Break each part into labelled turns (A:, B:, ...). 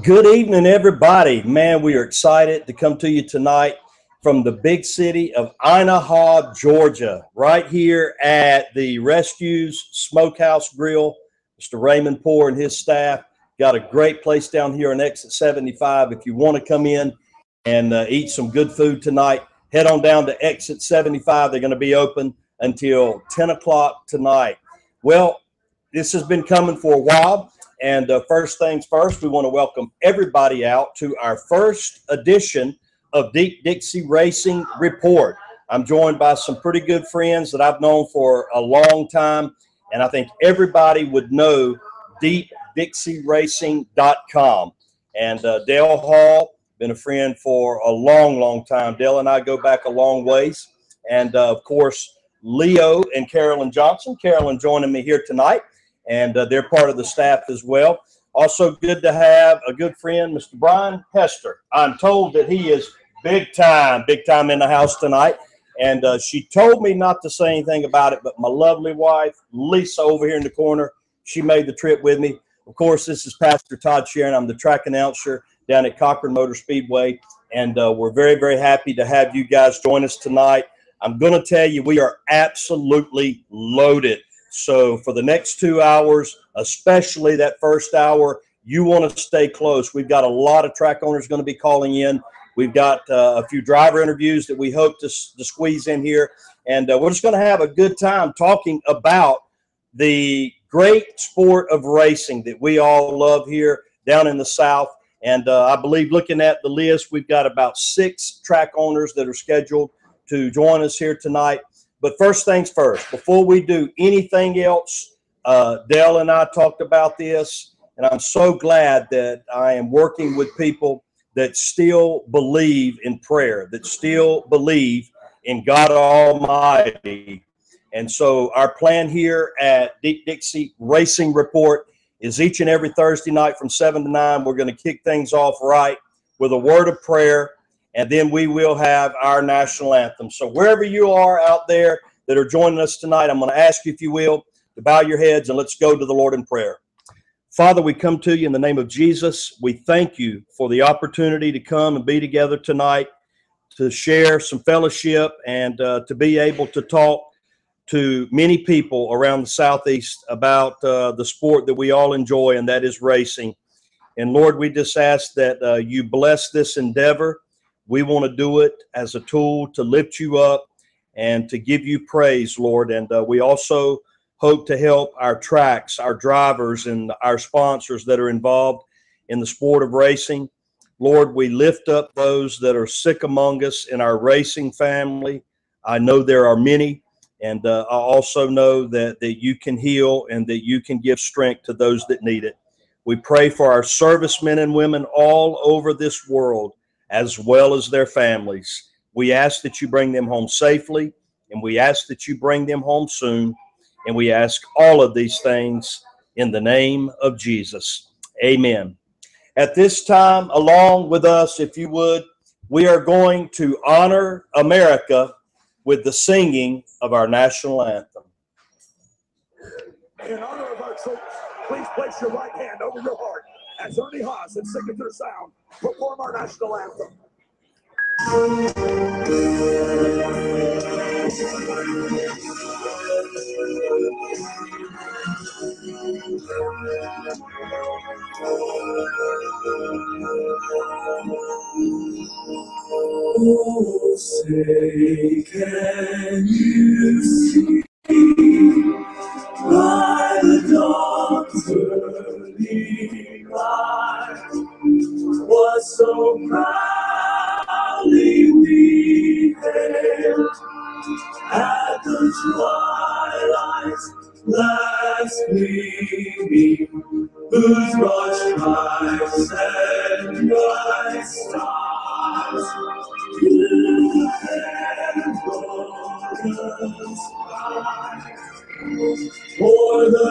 A: Good evening, everybody. Man, we are excited to come to you tonight from the big city of Omaha, Georgia, right here at the Rescues Smokehouse Grill. Mr. Raymond Poore and his staff got a great place down here on exit 75. If you want to come in and eat some good food tonight, head on down to exit 75. They're going to be open until 10 o'clock tonight. Well, this has been coming for a while. And first things first, we want to welcome everybody out to our first edition of Deep Dixie Racing Report. I'm joined by some pretty good friends that I've known for a long time, and I think everybody would know DeepDixieRacing.com. And Dale Hall, been a friend for a long, long time. Dale and I go back a long ways. And, of course, Leo and Carolyn Johnson. Carolyn joining me here tonight. And they're part of the staff as well. Also good to have a good friend, Mr. Brian Hester. I'm told that he is big time in the house tonight. And she told me not to say anything about it, but my lovely wife, Lisa, over here in the corner, she made the trip with me. Of course, this is Pastor Todd Sharon. I'm the track announcer down at Cochran Motor Speedway. And we're very, very happy to have you guys join us tonight. I'm going to tell you, we are absolutely loaded. So for the next 2 hours, especially that first hour, you want to stay close. We've got a lot of track owners going to be calling in. We've got a few driver interviews that we hope to squeeze in here. And we're just going to have a good time talking about the great sport of racing that we all love here down in the South. And I believe looking at the list, we've got about 6 track owners that are scheduled to join us here tonight. But first things first, before we do anything else, Dale and I talked about this, and I'm so glad that I am working with people that still believe in prayer, that still believe in God Almighty. And so our plan here at Deep Dixie Racing Report is each and every Thursday night from 7 to 9, we're going to kick things off right with a word of prayer. And then we will have our national anthem. So wherever you are out there that are joining us tonight, I'm going to ask you, if you will, to bow your heads and let's go to the Lord in prayer. Father, we come to you in the name of Jesus. We thank you for the opportunity to come and be together tonight, to share some fellowship and to be able to talk to many people around the Southeast about the sport that we all enjoy, and that is racing. And Lord, we just ask that you bless this endeavor. We want to do it as a tool to lift you up and to give you praise, Lord. And we also hope to help our tracks, our drivers, and our sponsors that are involved in the sport of racing. Lord, we lift up those that are sick among us in our racing family. I know there are many, and I also know that you can heal and that you can give strength to those that need it. We pray for our servicemen and women all over this world, as well as their families. We ask that you bring them home safely, and we ask that you bring them home soon, and we ask all of these things in the name of Jesus. Amen. At this time, along with us, if you would, we are going to honor America with the singing of our national anthem.
B: In honor of our troops, please place your right hand over your heart as Ernie Haas and Signature Sound perform our national anthem. Oh, say, can you see by the dawn's early light what so proudly we hailed at the twilight's last gleaming, whose broad stripes and bright stars you had broken sky. For the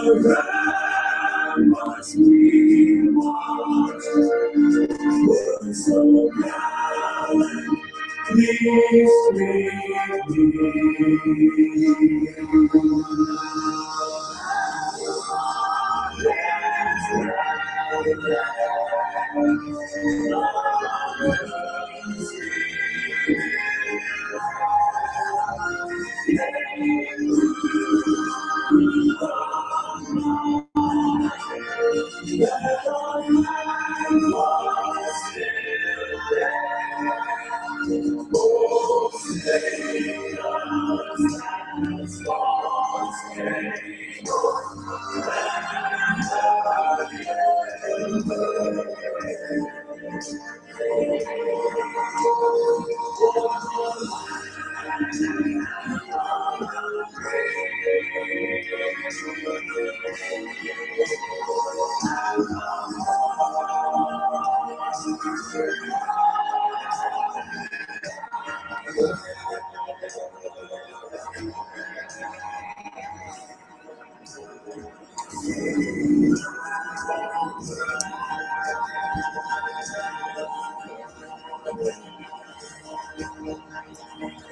B: ramparts we watched were so gallantly streaming.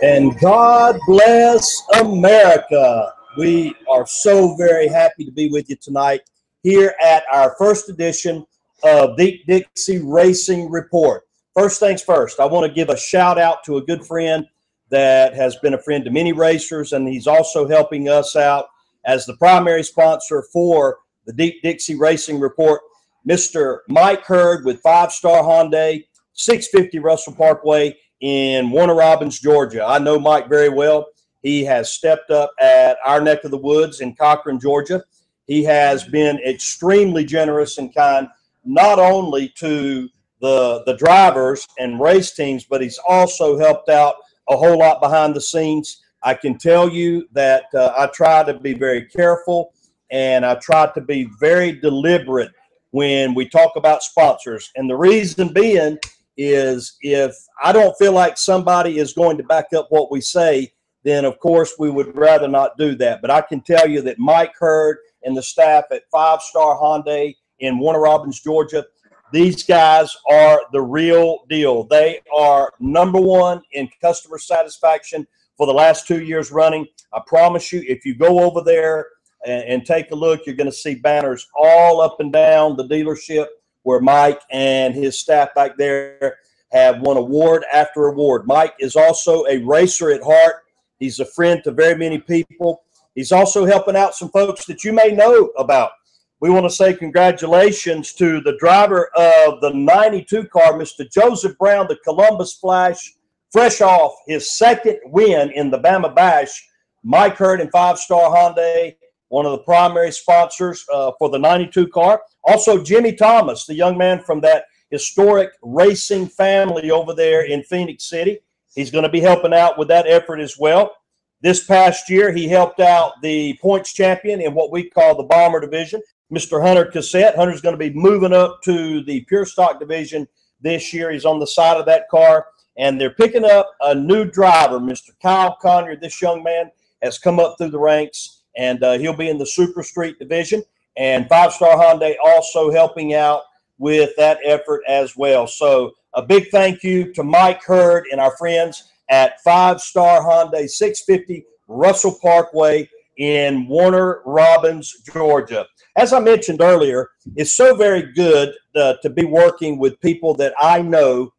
A: And God bless America. We are so very happy to be with you tonight here at our first edition of Deep Dixie Racing Report. First things first, I want to give a shout out to a good friend that has been a friend to many racers, and he's also helping us out as the primary sponsor for the Deep Dixie Racing Report, Mr. Mike Hurd with 5-Star Hyundai, 650 Russell Parkway in Warner Robins, Georgia. I know Mike very well. He has stepped up at our neck of the woods in Cochran, Georgia. He has been extremely generous and kind, not only to the drivers and race teams, but he's also helped out a whole lot behind the scenes. I can tell you that I try to be very careful, and I try to be very deliberate when we talk about sponsors. And the reason being is if I don't feel like somebody is going to back up what we say, then of course we would rather not do that. But I can tell you that Mike Hurd and the staff at 5-Star Hyundai in Warner Robins, Georgia, these guys are the real deal. They are #1 in customer satisfaction for the last 2 years running. I promise you, if you go over there and take a look, you're going to see banners all up and down the dealership where Mike and his staff back there have won award after award. Mike is also a racer at heart. He's a friend to very many people. He's also helping out some folks that you may know about. We want to say congratulations to the driver of the 92 car, Mr. Joseph Brown, the Columbus Flash, fresh off his second win in the Bama Bash. Mike Hurd and 5-Star Hyundai, one of the primary sponsors for the 92 car. Also, Jimmy Thomas, the young man from that historic racing family over there in Phoenix City. He's going to be helping out with that effort as well. This past year, he helped out the points champion in what we call the Bomber Division, Mr. Hunter Cassette. Hunter's going to be moving up to the Pure Stock Division this year. He's on the side of that car, and they're picking up a new driver, Mr. Kyle Conyer. This young man has come up through the ranks, and he'll be in the Super Street Division. And 5-Star Hyundai also helping out with that effort as well. So a big thank you to Mike Hurd and our friends at 5-Star Hyundai, 650 Russell Parkway in Warner Robins, Georgia. As I mentioned earlier, it's so very good to be working with people that I know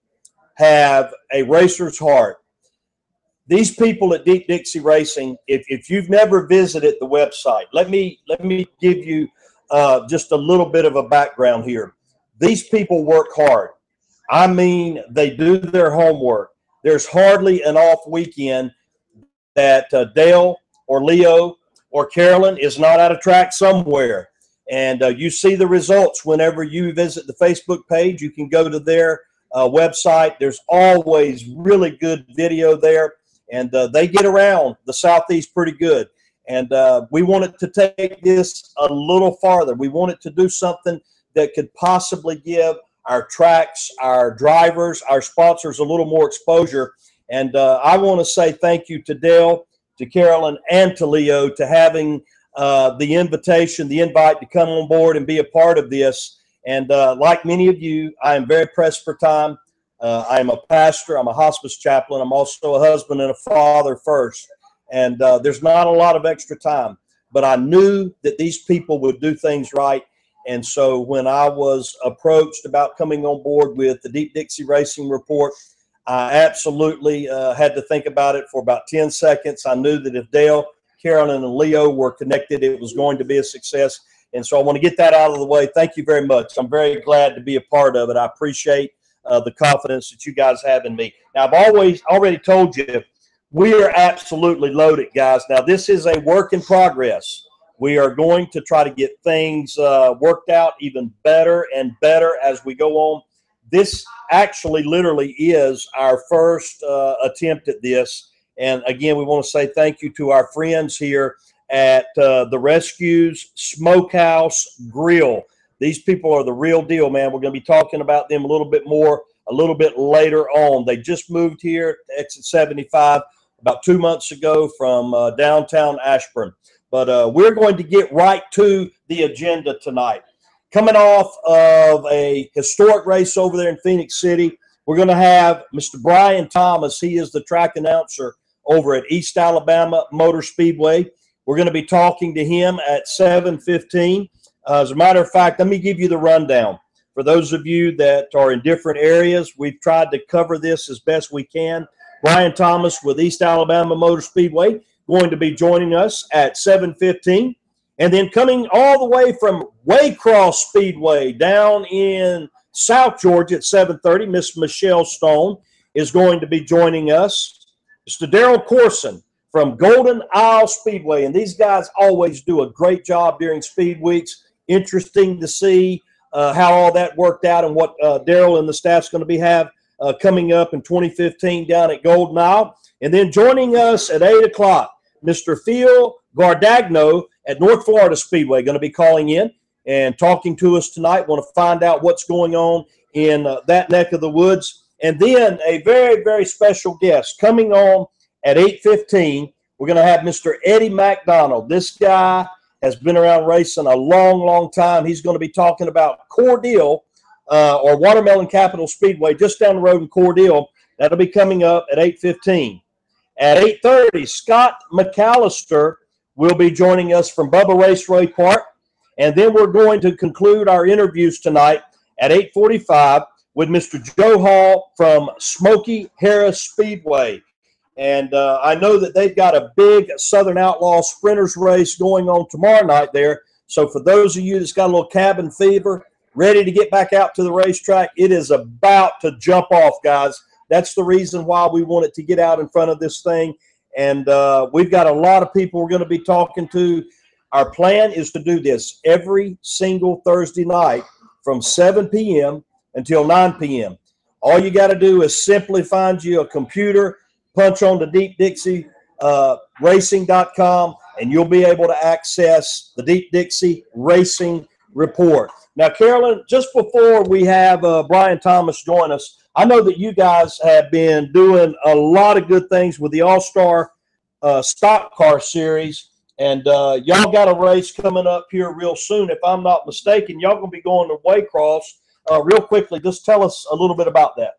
A: have a racer's heart. These people at Deep Dixie Racing, if you've never visited the website, let me give you just a little bit of a background here. These people work hard. I mean, they do their homework. There's hardly an off weekend that Dale or Leo or Carolyn is not at a track somewhere. And you see the results whenever you visit the Facebook page. You can go to their website. There's always really good video there. And they get around the Southeast pretty good. And we wanted to take this a little farther. We wanted to do something that could possibly give our tracks, our drivers, our sponsors a little more exposure. And I want to say thank you to Dale, to Carolyn, and to Leo to having the invitation, the invite to come on board and be a part of this. And like many of you, I am very pressed for time. I am a pastor. I'm a hospice chaplain. I'm also a husband and a father first. And there's not a lot of extra time. But I knew that these people would do things right. And so when I was approached about coming on board with the Deep Dixie Racing Report, I absolutely had to think about it for about 10 seconds. I knew that if Dale, Carolyn, and Leo were connected, it was going to be a success. And so I want to get that out of the way. Thank you very much. I'm very glad to be a part of it. I appreciate the confidence that you guys have in me. Now, I've already told you, we are absolutely loaded, guys. Now, this is a work in progress. We are going to try to get things worked out even better and better as we go on. This actually literally is our first attempt at this. And again, we want to say thank you to our friends here at the Rescues Smokehouse Grill. These people are the real deal, man. We're going to be talking about them a little bit more a little bit later on. They just moved here to exit 75 about 2 months ago from downtown Ashburn. But we're going to get right to the agenda tonight. Coming off of a historic race over there in Phoenix City, we're going to have Mr. Brian Thomas. He is the track announcer over at East Alabama Motor Speedway. We're going to be talking to him at 7:15. As a matter of fact, let me give you the rundown. For those of you that are in different areas, we've tried to cover this as best we can. Brian Thomas with East Alabama Motor Speedway going to be joining us at 7:15. And then coming all the way from Waycross Speedway down in South Georgia at 7:30, Miss Michele Stone is going to be joining us. Mr. Darrell Courson from Golden Isle Speedway. And these guys always do a great job during speed weeks. Interesting to see how all that worked out and what Darrell and the staff's going to be coming up in 2015 down at Golden Isle. And then joining us at 8 o'clock, Mr. Phil Guadagno at North Florida Speedway, going to be calling in and talking to us tonight. Want to find out what's going on in that neck of the woods. And then a very, very special guest coming on at 8:15. We're going to have Mr. Eddie MacDonald. This guy has been around racing a long, long time. He's going to be talking about Cordele or Watermelon Capital Speedway just down the road in Cordele. That'll be coming up at 8:15. At 8:30, Scott McAllister will be joining us from Bubba Raceway Park. And then we're going to conclude our interviews tonight at 8:45 with Mr. Joe Hall from Smoky Harris Speedway. And I know that they've got a big Southern Outlaw Sprinters race going on tomorrow night there. So for those of you that's got a little cabin fever, ready to get back out to the racetrack, it is about to jump off, guys. That's the reason why we wanted to get out in front of this thing. And we've got a lot of people we're going to be talking to. Our plan is to do this every single Thursday night from 7 p.m. until 9 p.m. All you got to do is simply find you a computer, punch on the Deep Dixie Racing.com, and you'll be able to access the Deep Dixie Racing Report. Now, Carolyn, just before we have Brian Thomas join us, I know that you guys have been doing a lot of good things with the All-Star Stock Car Series, and y'all got a race coming up here real soon. If I'm not mistaken, y'all going to be going to Waycross. Real quickly, just tell us a little bit about that.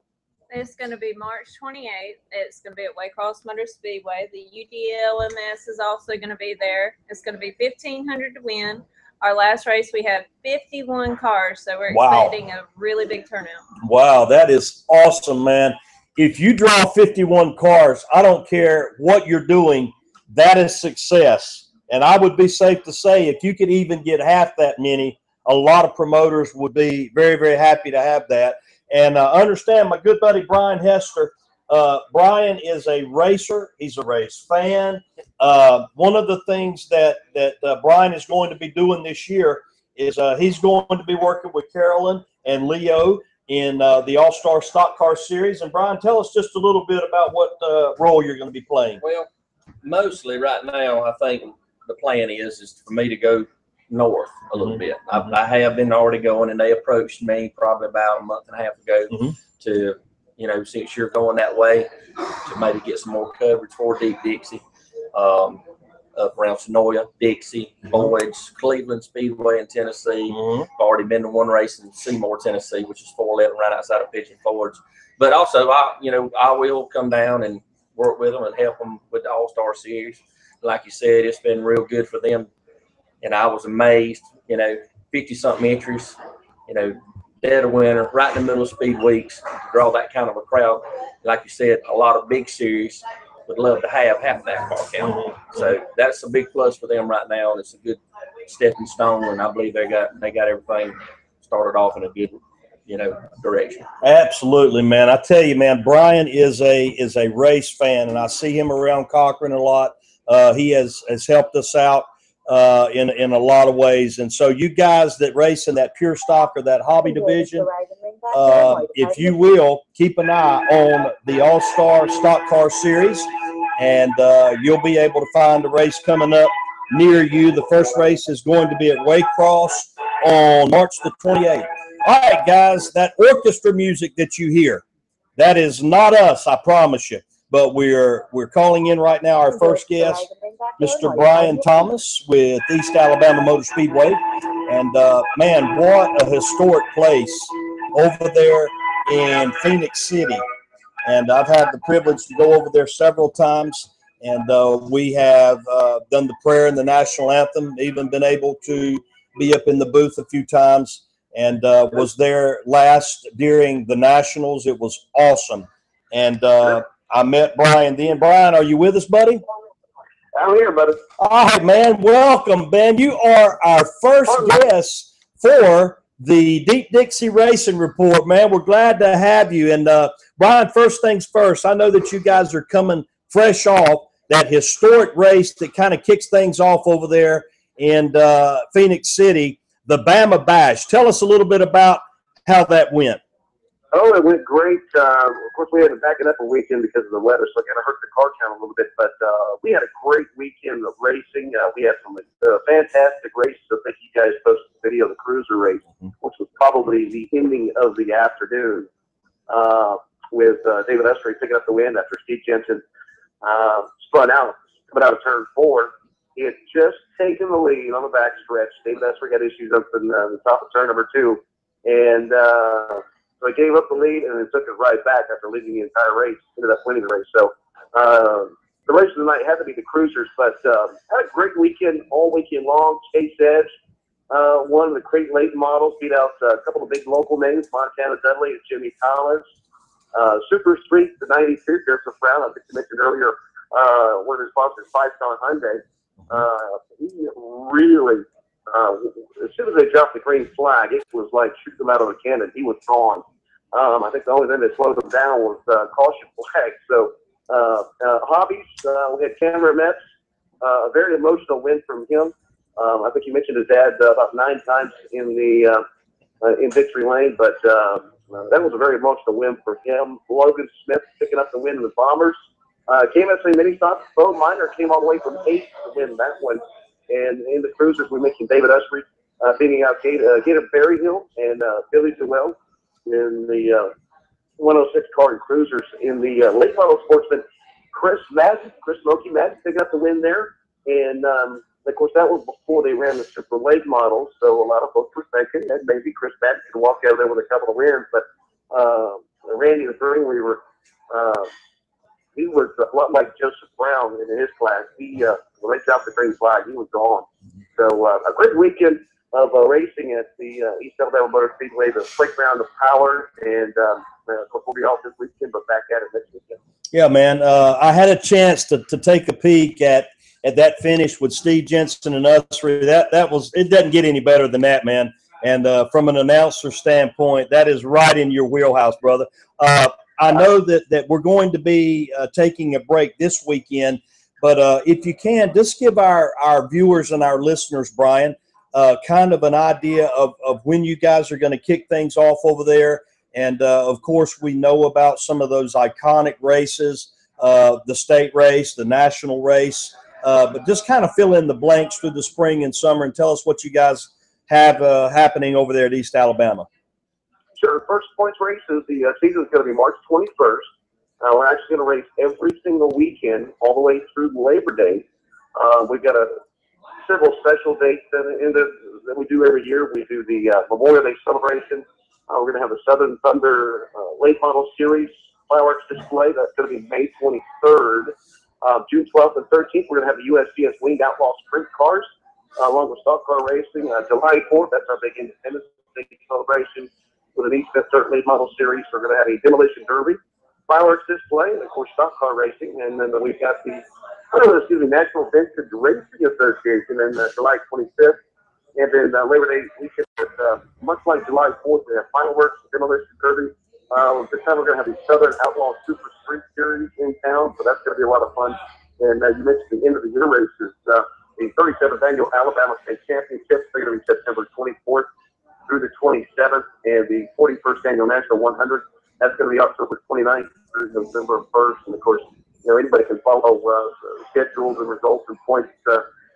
C: It's going to be March 28th. It's going to be at Waycross Motor Speedway. The UDLMS is also going to be there. It's going to be $1,500 to win. Our last race, we have 51 cars, so we're expecting a really big turnout. Wow,
A: that is awesome, man. If you draw 51 cars, I don't care what you're doing, that is success. And I would be safe to say if you could even get half that many, a lot of promoters would be very, very happy to have that. And understand my good buddy Brian Hester. Brian is a racer. He's a race fan. One of the things that Brian is going to be doing this year is he's going to be working with Carolyn and Leo in the All-Star Stock Car Series. And Brian, tell us just a little bit about what role you're going to be playing.
D: Well, mostly right now, I think the plan is for me to go north a little bit. I have been already going, and they approached me probably about a month and a half ago to, you know, since you're going that way, to maybe get some more coverage for Deep Dixie, up around Sonoya, Dixie, Boyd's, Cleveland Speedway in Tennessee. I've already been to one race in Seymour, Tennessee, which is 411 right outside of Pigeon Forge. But also, I will come down and work with them and help them with the All-Star Series. Like you said, it's been real good for them. And I was amazed, 50-something entries, dead of winter, right in the middle of speed weeks, to draw that kind of a crowd. Like you said, a lot of big series would love to have half that car count. So that's a big plus for them right now, and it's a good stepping stone. And I believe they got everything started off in a good direction.
A: Absolutely, man. I tell you, man, Brian is a race fan, and I see him around Cochran a lot. He has helped us out in a lot of ways. And so you guys that race in that pure stock or that hobby division, if you will, keep an eye on the All-Star Stock Car Series, and you'll be able to find a race coming up near you. The first race is going to be at Waycross on March the 28th. All right, guys, that orchestra music that you hear, that is not us, I promise you. But we're calling in right now our first guest, Mr. Brian Thomas with East Alabama Motor Speedway. And, man, what a historic place over there in Phoenix City. And I've had the privilege to go over there several times. And we have done the prayer and the national anthem, even been able to be up in the booth a few times, and was there last during the Nationals. It was awesome. And I met Brian then. Brian, are you with us, buddy?
E: I'm here, buddy.
A: All right, man. Welcome, man. You are our first guest for the Deep Dixie Racing Report, man. We're glad to have you. And, Brian, first things first, I know that you guys are coming fresh off that historic race that kind of kicks things off over there in Phoenix City, the Bama Bash. Tell us a little bit about how that went.
E: Oh, it went great. Of course, we had to back it up a weekend because of the weather, so it kind of hurt the car count a little bit. But we had a great weekend of racing. We had some fantastic races. I think you guys posted the video of the cruiser race, which was probably the ending of the afternoon, with David Usry picking up the win after Steve Jensen spun out coming out of turn 4. He had just taken the lead on the back stretch. David Usry had issues up in the top of turn number 2, and so he gave up the lead and then took it right back after leading the entire race. Ended up winning the race. So the race of the night had to be the cruisers, but had a great weekend all weekend long. Chase Edge, one of the Crate late models, beat out a couple of big local names, Montana Dudley and Jimmy Collins. Super Street, the 92, Joseph Brown, I think you mentioned earlier, one of his sponsors, 5-Star Hyundai. He really, as soon as they dropped the green flag, it was like shooting them out of a cannon. He was gone. I think the only thing that slowed him down was caution flag. So hobbies, we had Cameron Metz, a very emotional win from him. I think you mentioned his dad about 9 times in the in victory lane, but that was a very emotional win for him. Logan Smith picking up the win in the Bombers. KMSA Mini Stop, Bo Minor came all the way from 8th to win that one. And in the cruisers, we mentioned David Usry beating out Gator Berryhill and Billy Sewell in the 106 car and cruisers. In the late model sportsman, Chris Smokey Madden picking up the win there. And of course, that was before they ran the super late models. So a lot of folks were thinking that maybe Chris Madden could walk out of there with a couple of wins. But Randy the Green Weaver, he was a lot like Joseph Brown in his class. He, when they dropped the green flag, he was gone. So a great weekend of racing at the East Alabama Motor Speedway, the playground of power, and of course, we'll be off this weekend, but back at it next weekend.
A: Yeah, man. I had a chance to take a peek at that finish with Steve Jensen and Usry. That was, it doesn't get any better than that, man. And from an announcer standpoint, that is right in your wheelhouse, brother. I know that we're going to be taking a break this weekend, but if you can, just give our viewers and our listeners, Brian, kind of an idea of when you guys are going to kick things off over there. And, of course, we know about some of those iconic races, the state race, the national race, but just kind of fill in the blanks through the spring and summer and tell us what you guys have happening over there at East Alabama.
E: Sure. First points race is the season is going to be March 21st. We're actually going to race every single weekend all the way through Labor Day. We've got several special dates that we do every year. We do the Memorial Day celebration. We're going to have the Southern Thunder Late Model Series fireworks display. That's going to be May 23rd. June 12th and 13th, we're going to have the USGS Winged Outlaw Sprint Cars along with stock car racing. July 4th, that's our big Independence Day celebration with an East Fifth Dirt Late Model Series. We're going to have a Demolition Derby fireworks display, and of course stock car racing. And then we've got the National Vintage Racing Association on July 25th. And then Labor Day weekend, the much like July 4th, we have Fireworks, Demolition Derby. This time we're going to have the Southern Outlaw Super Street Series in town, so that's going to be a lot of fun. And you mentioned the end of the year races. The 37th Annual Alabama State Championships are going to be September 24th through the 27th, and the 41st Annual National 100, that's going to be October 29th through November 1st. And, of course, anybody can follow schedules and results and points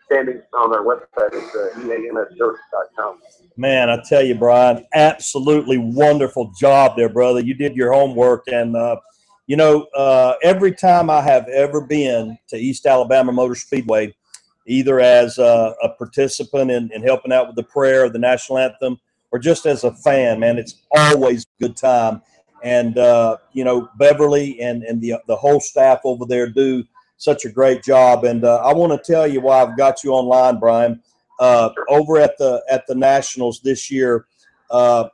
E: standings on our website at eamsservice.com.
A: Man, I tell you, Brian, absolutely wonderful job there, brother. You did your homework. And, every time I have ever been to East Alabama Motor Speedway, either as a participant in helping out with the prayer of the national anthem or just as a fan, man, it's always a good time. And, Beverly and the whole staff over there do such a great job. And I want to tell you why I've got you online, Brian. Over at the Nationals this year,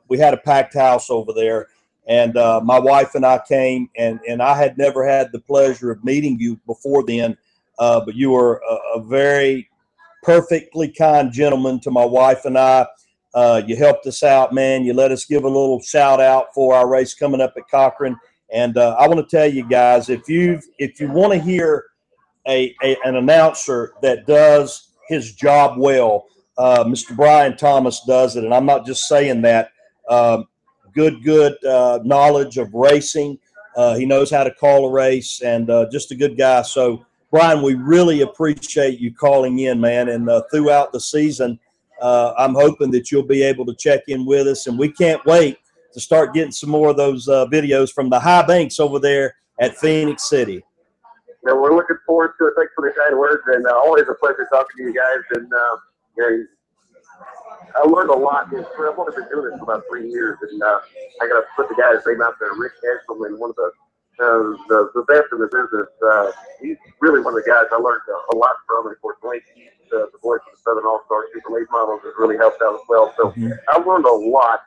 A: we had a packed house over there. And my wife and I came, and I had never had the pleasure of meeting you before then. But you were a very perfectly kind gentleman to my wife and I. You helped us out, man. You let us give a little shout out for our race coming up at Cochran. And I want to tell you guys, if you want to hear an announcer that does his job well, Mr. Brian Thomas does it. And I'm not just saying that. Good knowledge of racing. He knows how to call a race, and just a good guy. So, Brian, we really appreciate you calling in, man. And throughout the season, I'm hoping that you'll be able to check in with us. And we can't wait to start getting some more of those videos from the high banks over there at Phoenix City.
E: Yeah, we're looking forward to it. Thanks for the kind words, and always a pleasure talking to you guys. And I learned a lot. I've only been doing this for about 3 years, and I got to put the guy's name out there, Rick Eshelman, one of the best in the business. He's really one of the guys I learned a lot from. And of course, Wayne, the voice of the Southern All-Star Super Late Models, has really helped out as well. So I learned a lot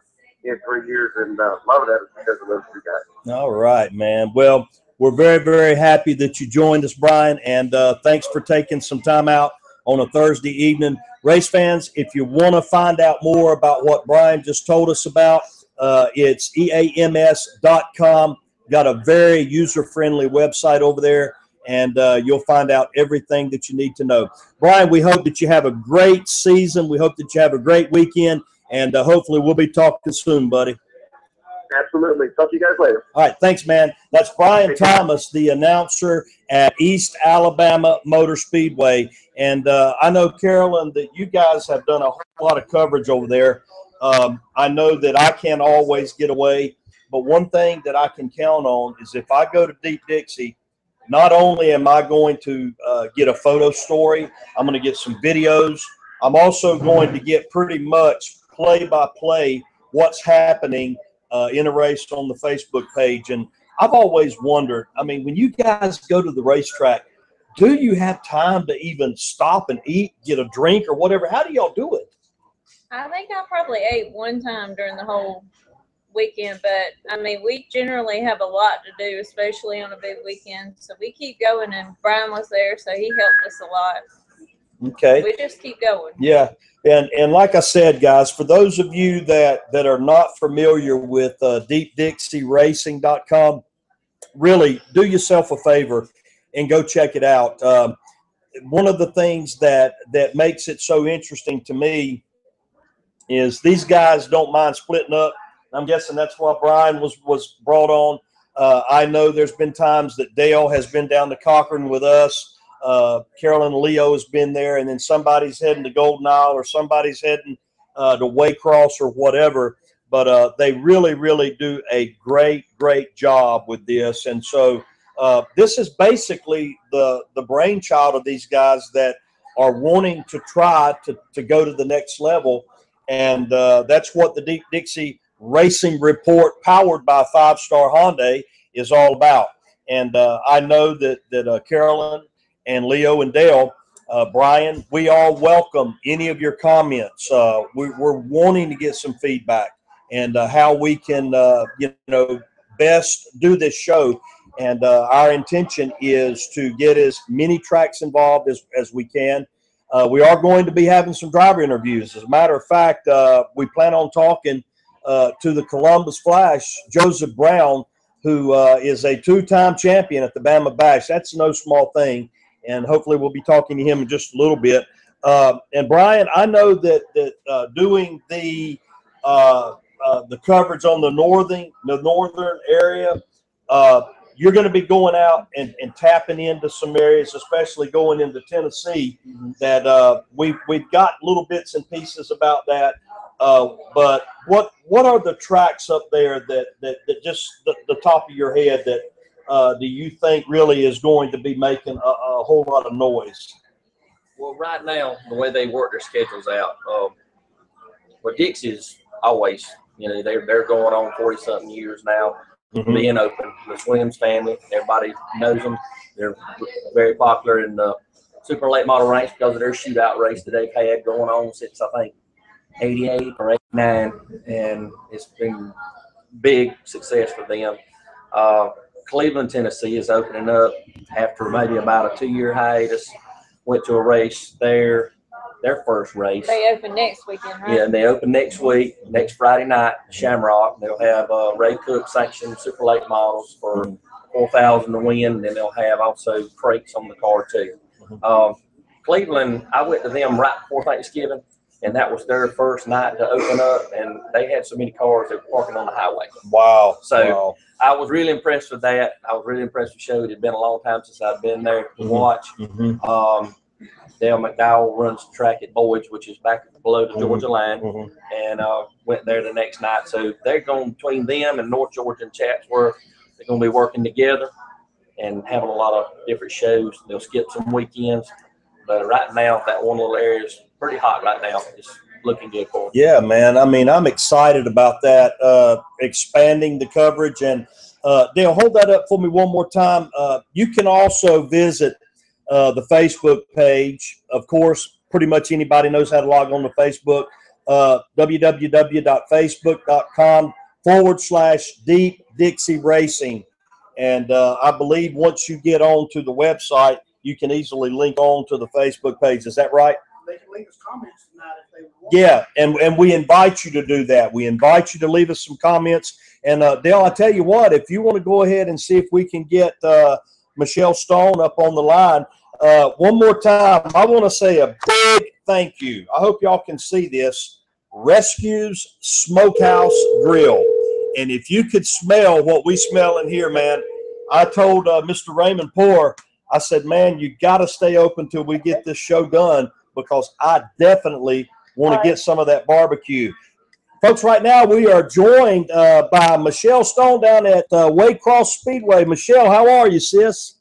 E: in 3 years, and a lot of that is because of those two guys.
A: All right, man. Well, we're very, very happy that you joined us, Brian, and thanks for taking some time out on a Thursday evening. Race fans, if you want to find out more about what Brian just told us about, it's eams.com. Got a very user-friendly website over there, and you'll find out everything that you need to know. Brian, we hope that you have a great season. We hope that you have a great weekend, and hopefully we'll be talking soon, buddy.
E: Absolutely. Talk to you guys later.
A: All right. Thanks, man. That's Brian Thomas, the announcer at East Alabama Motor Speedway. And I know, Carolyn, that you guys have done a whole lot of coverage over there. I know that I can't always get away, but one thing that I can count on is if I go to Deep Dixie, not only am I going to get a photo story, I'm going to get some videos. I'm also going to get pretty much play-by-play what's happening in a race on the Facebook page. And I've always wondered, I mean, when you guys go to the racetrack, do you have time to even stop and eat, get a drink or whatever? How do y'all do it?
C: I think I probably ate one time during the whole weekend, but I mean, we generally have a lot to do, especially on a big weekend. So we keep going, and Brian was there, so he helped us a lot.
A: Okay.
C: We just keep going.
A: Yeah. And like I said, guys, for those of you that are not familiar with deepdixieracing.com, really do yourself a favor and go check it out. One of the things that makes it so interesting to me is these guys don't mind splitting up. I'm guessing that's why Brian was brought on. I know there's been times that Dale has been down to Cochran with us. Carolyn and Leo has been there, and then somebody's heading to Golden Isle or somebody's heading to Waycross or whatever. But they really, really do a great, great job with this. And so this is basically the brainchild of these guys that are wanting to try to go to the next level. And that's what the Deep Dixie Racing Report, powered by 5-Star Hyundai, is all about. And I know that Carolyn and Leo and Dale, Brian, we all welcome any of your comments. We're wanting to get some feedback and how we can, best do this show. And our intention is to get as many tracks involved as we can. we are going to be having some driver interviews. As a matter of fact, we plan on talking to the Columbus Flash, Joseph Brown, who is a two-time champion at the Bama Bash. That's no small thing, and hopefully we'll be talking to him in just a little bit. And Brian, I know that doing the coverage on the northern area, you're going to be going out and tapping into some areas, especially going into Tennessee, that we've got little bits and pieces about that. But what are the tracks up there that just the top of your head that do you think really is going to be making a whole lot of noise?
D: Well, right now, the way they work their schedules out, well, Dixie's always, they're going on 40-something years now, being open. The Williams family, everybody knows them. They're very popular in the super late model ranks because of their shootout race that they've had going on since, I think, 88 or 89, and it's been big success for them. Cleveland, Tennessee is opening up after maybe about a 2-year hiatus. Went to a race there, their first race.
C: They open next weekend, right?
D: Yeah, and they open next week, next Friday night, Shamrock. They'll have Ray Cook sanctioned super late models for $4,000 to win, and then they'll have also crates on the car too. Cleveland, I went to them right before Thanksgiving, and that was their first night to open up, and they had so many cars that were parking on the highway.
A: Wow.
D: So I was really impressed with that. I was really impressed with the show. It had been a long time since I'd been there to watch. Dale McDowell runs the track at Boyd's, which is back below the Georgia line, and went there the next night. So they're going between them and North Georgia and Chatsworth. They're going to be working together and having a lot of different shows. They'll skip some weekends. But right now, that one little area is pretty hot right now. It's looking good for them.
A: Yeah, man. I mean, I'm excited about that, expanding the coverage. And, Dale, hold that up for me one more time. You can also visit the Facebook page. Of course, pretty much anybody knows how to log on to Facebook. www.facebook.com/Deep Dixie Racing. And I believe once you get onto the website, you can easily link on to the Facebook page. Is that right?
F: They can leave us comments tonight if they want.
A: Yeah, and we invite you to do that. We invite you to leave us some comments. And, Dale, I tell you what, if you want to go ahead and see if we can get Michele Stone up on the line, one more time, I want to say a big thank you. I hope y'all can see this. Rescues Smokehouse Grill. And if you could smell what we smell in here, man, I told Mr. Raymond Poor, I said, man, you got to stay open till we get this show done because I definitely want to get some of that barbecue. Folks, right now we are joined by Michele Stone down at Waycross Speedway. Michele, how are you, sis?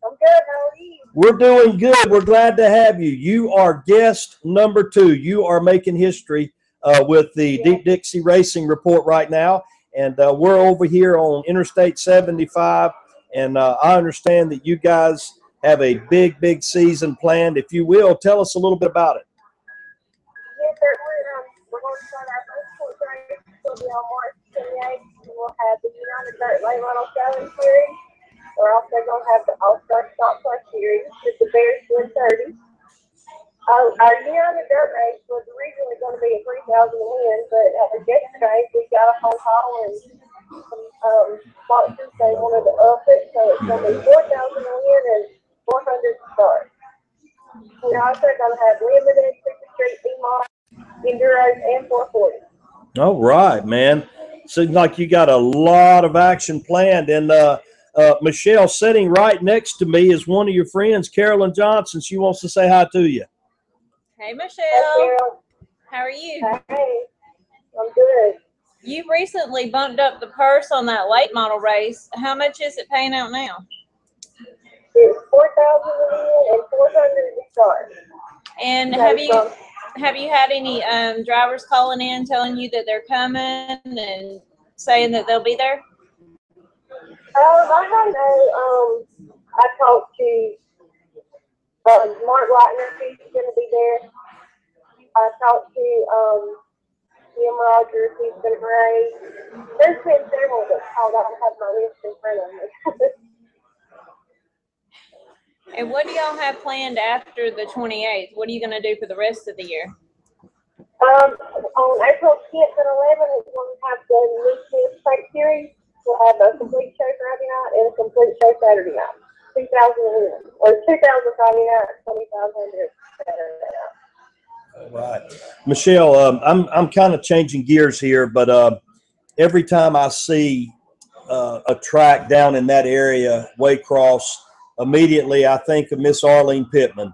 G: I'm good. How are you?
A: We're doing good. We're glad to have you. You are guest number 2. You are making history with the Deep Dixie Racing Report right now. And we're over here on Interstate 75. And I understand that you guys have a big, big season planned. If you will, tell us a little bit about it.
G: Yes, sir. We're going to start our first sports race. It'll be on March 28th. We'll have the United Dirt Late Model Challenge Series. We're also going to have the All-Star Stock Car Series with the Bears 130. Our United Dirt race was originally going to be a 3,000 win, but yesterday we got a phone call and some sponsors, they wanted to up it, so it's going to be 4,000 win and 400 start. We're also going to have limited Super Street E-Mod, Enduros, and 440.
A: All right, man. Seems like you got a lot of action planned. And Michele, sitting right next to me is one of your friends, Carolyn Johnson. She wants to say hi to you.
C: Hey,
G: Hey,
C: Michele.
G: Carol.
C: How are you?
G: Hey, I'm good.
C: You recently bumped up the purse on that late model race. How much is it paying out now?
G: It's 4,000 win and 400 to start.
C: And
G: So
C: have you had any drivers calling in telling you that they're coming and saying that they'll be there?
G: I don't know. I talked to Mark Lightner, he's going to be there. I talked to Jim Rogers, he's going to race. There's been several that called. I don't have my list in front of me.
C: And what do y'all have planned after the 28th? What are you going to do for the rest of the year?
G: On April 10th and 11th, we're going to have the new Track Series. We'll have a complete show Friday night and a complete show Saturday night. 2,000 or 2,000 Friday night, 2,500 Saturday night.
A: All right, Michele. I'm kind of changing gears here, but every time I see a track down in that area, Waycross, immediately I think of Miss Arlene Pittman,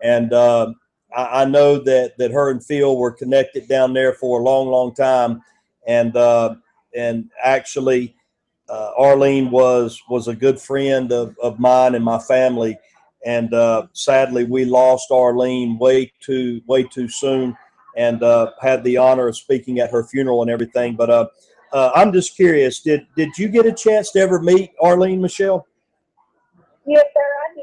A: and I know that her and Phil were connected down there for a long, long time, and actually Arlene was a good friend of mine and my family. And sadly, we lost Arlene way too soon, and had the honor of speaking at her funeral and everything. But I'm just curious, did you get a chance to ever meet Arlene, Michele?
G: Yes, sir, I did.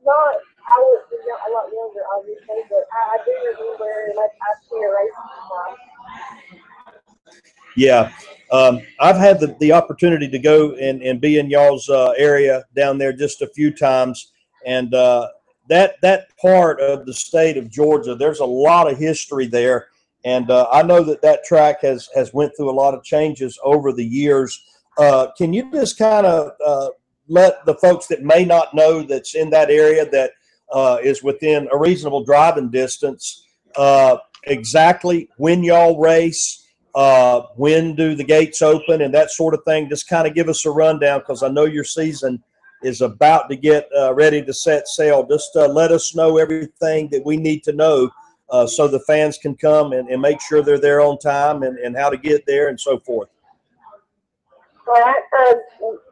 G: I was a lot younger, obviously, but I do remember like I see her racing.
A: Yeah. I've had the opportunity to go and be in y'all's area down there just a few times, and that part of the state of Georgia, there's a lot of history there, and I know that track has went through a lot of changes over the years. Can you just kind of let the folks that may not know that's in that area that is within a reasonable driving distance exactly when y'all race? When do the gates open and that sort of thing? Just kind of give us a rundown, because I know your season is about to get ready to set sail. Just let us know everything that we need to know so the fans can come and make sure they're there on time, and how to get there and so forth.
G: All right.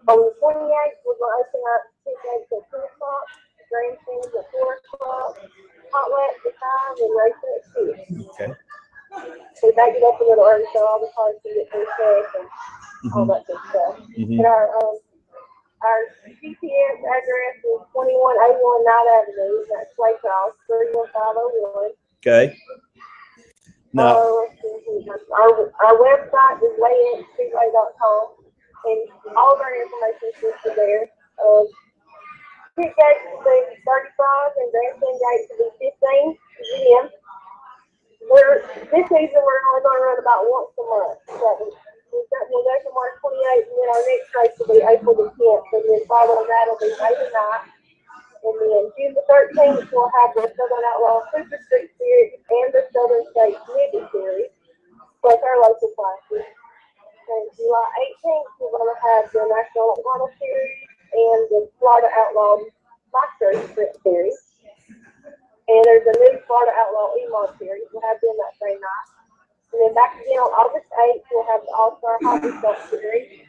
G: On the 28th, we're going to open up two gates at 2 o'clock, grandstands at 4 o'clock, hot laps at 5, and racing at 6.
A: Okay.
G: We back it up a little early so all the cars can get their check and all that good stuff. And our GPS address is 2181 Knight Avenue. That's Waycross, 31501.
A: Okay. Now,
G: our website is wayxspeedway.com, and all of our information is listed there. Pit gates will be 35 and grandstand gates will be 15 GM. This season we're only going to run about once a month. So we'll go from March 28th, and then our next race will be April the 10th. And then following that will be May the 9th. And then June the 13th, we'll have the Southern Outlaw Super Street Series and the Southern State Midi Series, plus our local classes. And July 18th, we're going to have the National McDonald Series and the Florida Outlaw Micro Sprint Series. And there's a new Florida Outlaw E-Mod Series. We'll have them that same night. And then back again on August 8th, we'll have the All-Star Hobby Stock Series.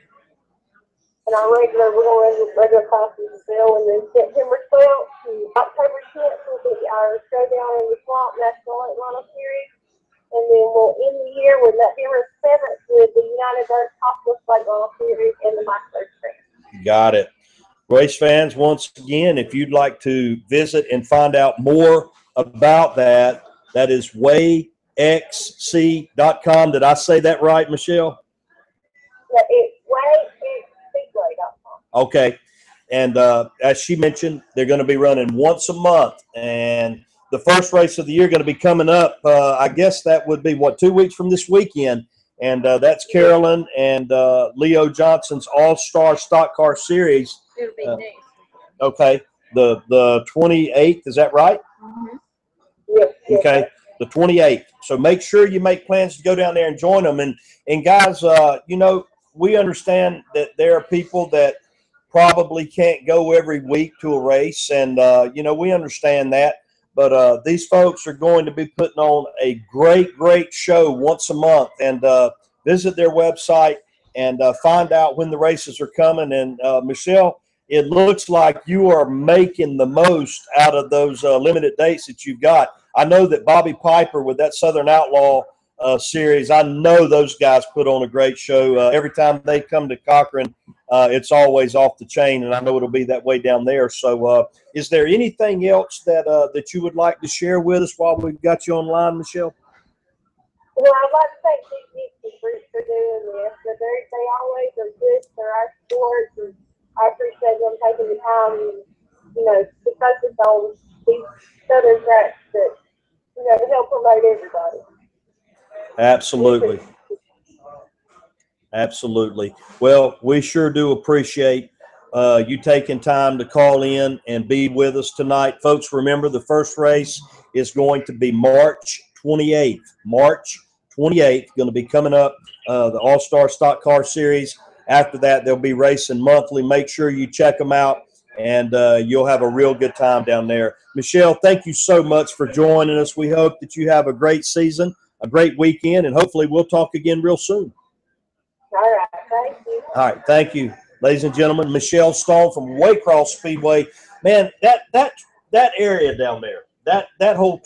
G: And our we're going to run regular classes as well. And then September 12th to October 10th will be our Showdown in the Swamp National Atlanta Series. And then we'll end the year with November 7th with the United Dirt Hospital Slate Runner Series and the Micro Sprint.
A: got it. Race fans, once again, if you'd like to visit and find out more about that, that is wayxc.com. Did I say that right, Michele?
G: Yeah, it's wayxspeedway.com.
A: Okay. And as she mentioned, they're going to be running once a month. And the first race of the year going to be coming up, I guess that would be, 2 weeks from this weekend. And that's Carolyn and Leo Johnson's All-Star Stock Car Series.
C: It'll be next.
A: Okay. The 28th, is that right?
C: Mm-hmm.
G: Yes.
A: Okay. The 28th. So make sure you make plans to go down there and join them. And guys, we understand that there are people that probably can't go every week to a race. And, we understand that. But these folks are going to be putting on a great, great show once a month. And visit their website and find out when the races are coming. And, Michele, it looks like you are making the most out of those limited dates that you've got. I know that Bobby Piper with that Southern Outlaw series, I know those guys put on a great show. Every time they come to Cochran, it's always off the chain, and I know it'll be that way down there. So is there anything else that you would like to share with us while we've got you online, Michele?
G: Well, I'd like to thank Deep Dixie for doing this. They always are good for our sports, and I appreciate them taking the time to focus on these southern tracks that, help promote everybody.
A: Absolutely. Absolutely. Well, we sure do appreciate you taking time to call in and be with us tonight. Folks, remember the first race is going to be March 28th. March 28th, going to be coming up, the All-Star Stock Car Series. After that, they'll be racing monthly. Make sure you check them out, and you'll have a real good time down there. Michele, thank you so much for joining us. We hope that you have a great season, a great weekend, and hopefully we'll talk again real soon.
G: All right, thank you.
A: All right, thank you. Ladies and gentlemen, Michele Stone from Waycross Speedway. Man, that area down there, that whole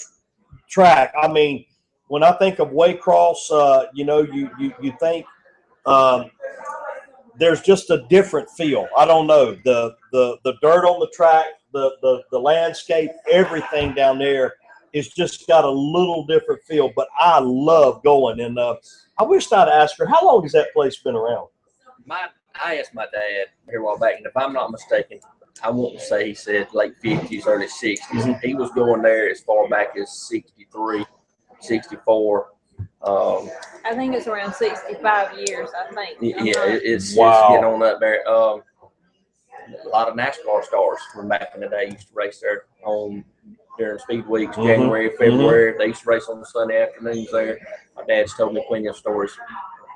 A: track, I mean, when I think of Waycross, you think there's just a different feel. I don't know. The dirt on the track, the landscape, everything down there is just got a little different feel, but I love going. And I wish I'd ask her, how long has that place been around?
D: I asked my dad here a while back, and if I'm not mistaken, I won't say he said late 50s, early 60s. Mm-hmm. He was going there as far back as 63, 64.
C: I think it's around 65 years, I think.
D: It's getting on up there. A lot of NASCAR stars from back in the day used to race there during speed weeks, mm-hmm. January, February. Mm-hmm. They used to race on the Sunday afternoons there. My dad's told me plenty of stories.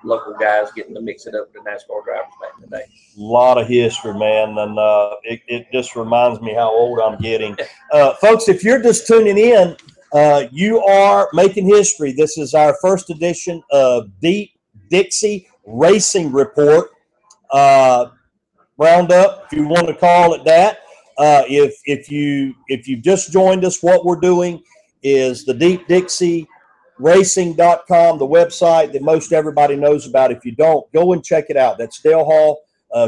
D: Local guys getting to mix it up with the NASCAR drivers back in the day.
A: A lot of history, man, and it just reminds me how old I'm getting. Folks, if you're just tuning in, you are making history. This is our first edition of Deep Dixie Racing Report Roundup, if you want to call it that. If you've just joined us, what we're doing is the Deep Dixie Racing.com, the website that most everybody knows about. If you don't, go and check it out. That's Dale Hall,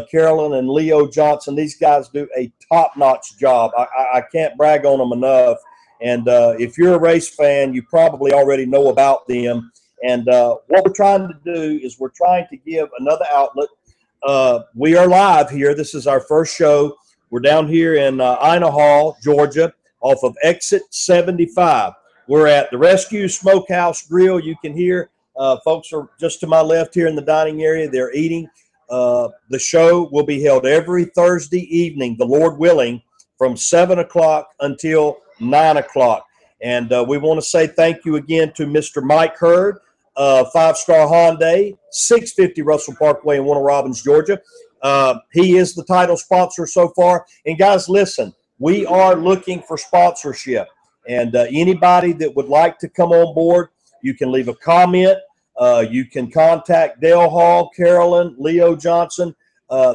A: Carolyn, and Leo Johnson. These guys do a top-notch job. I can't brag on them enough. And if you're a race fan, you probably already know about them. And what we're trying to do is we're trying to give another outlet. We are live here. This is our first show. We're down here in Ina Hall, Georgia, off of Exit 75. We're at the Rescue Smokehouse Grill. You can hear folks are just to my left here in the dining area. They're eating. The show will be held every Thursday evening, the Lord willing, from 7 o'clock until 9 o'clock. And we want to say thank you again to Mr. Mike Hurd, 5-Star Hyundai, 650 Russell Parkway in Warner Robins, Georgia. He is the title sponsor so far. And, guys, listen, we are looking for sponsorship. And anybody that would like to come on board, you can leave a comment. You can contact Dale Hall, Carolyn, Leo Johnson.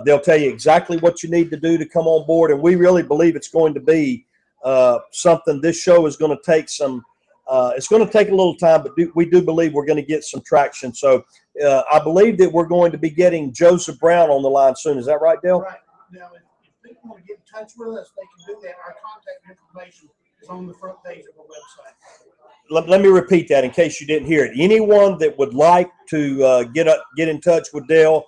A: They'll tell you exactly what you need to do to come on board. And we really believe it's going to be something. This show is going to take some it's going to take a little time, but we do believe we're going to get some traction. So I believe that we're going to be getting Joseph Brown on the line soon. Is that right, Dale?
F: Right. Now, if people want to get in touch with us, they can do that. Our contact information is on the front page of the website.
A: Let me repeat that in case you didn't hear it. Anyone that would like to get in touch with Dale,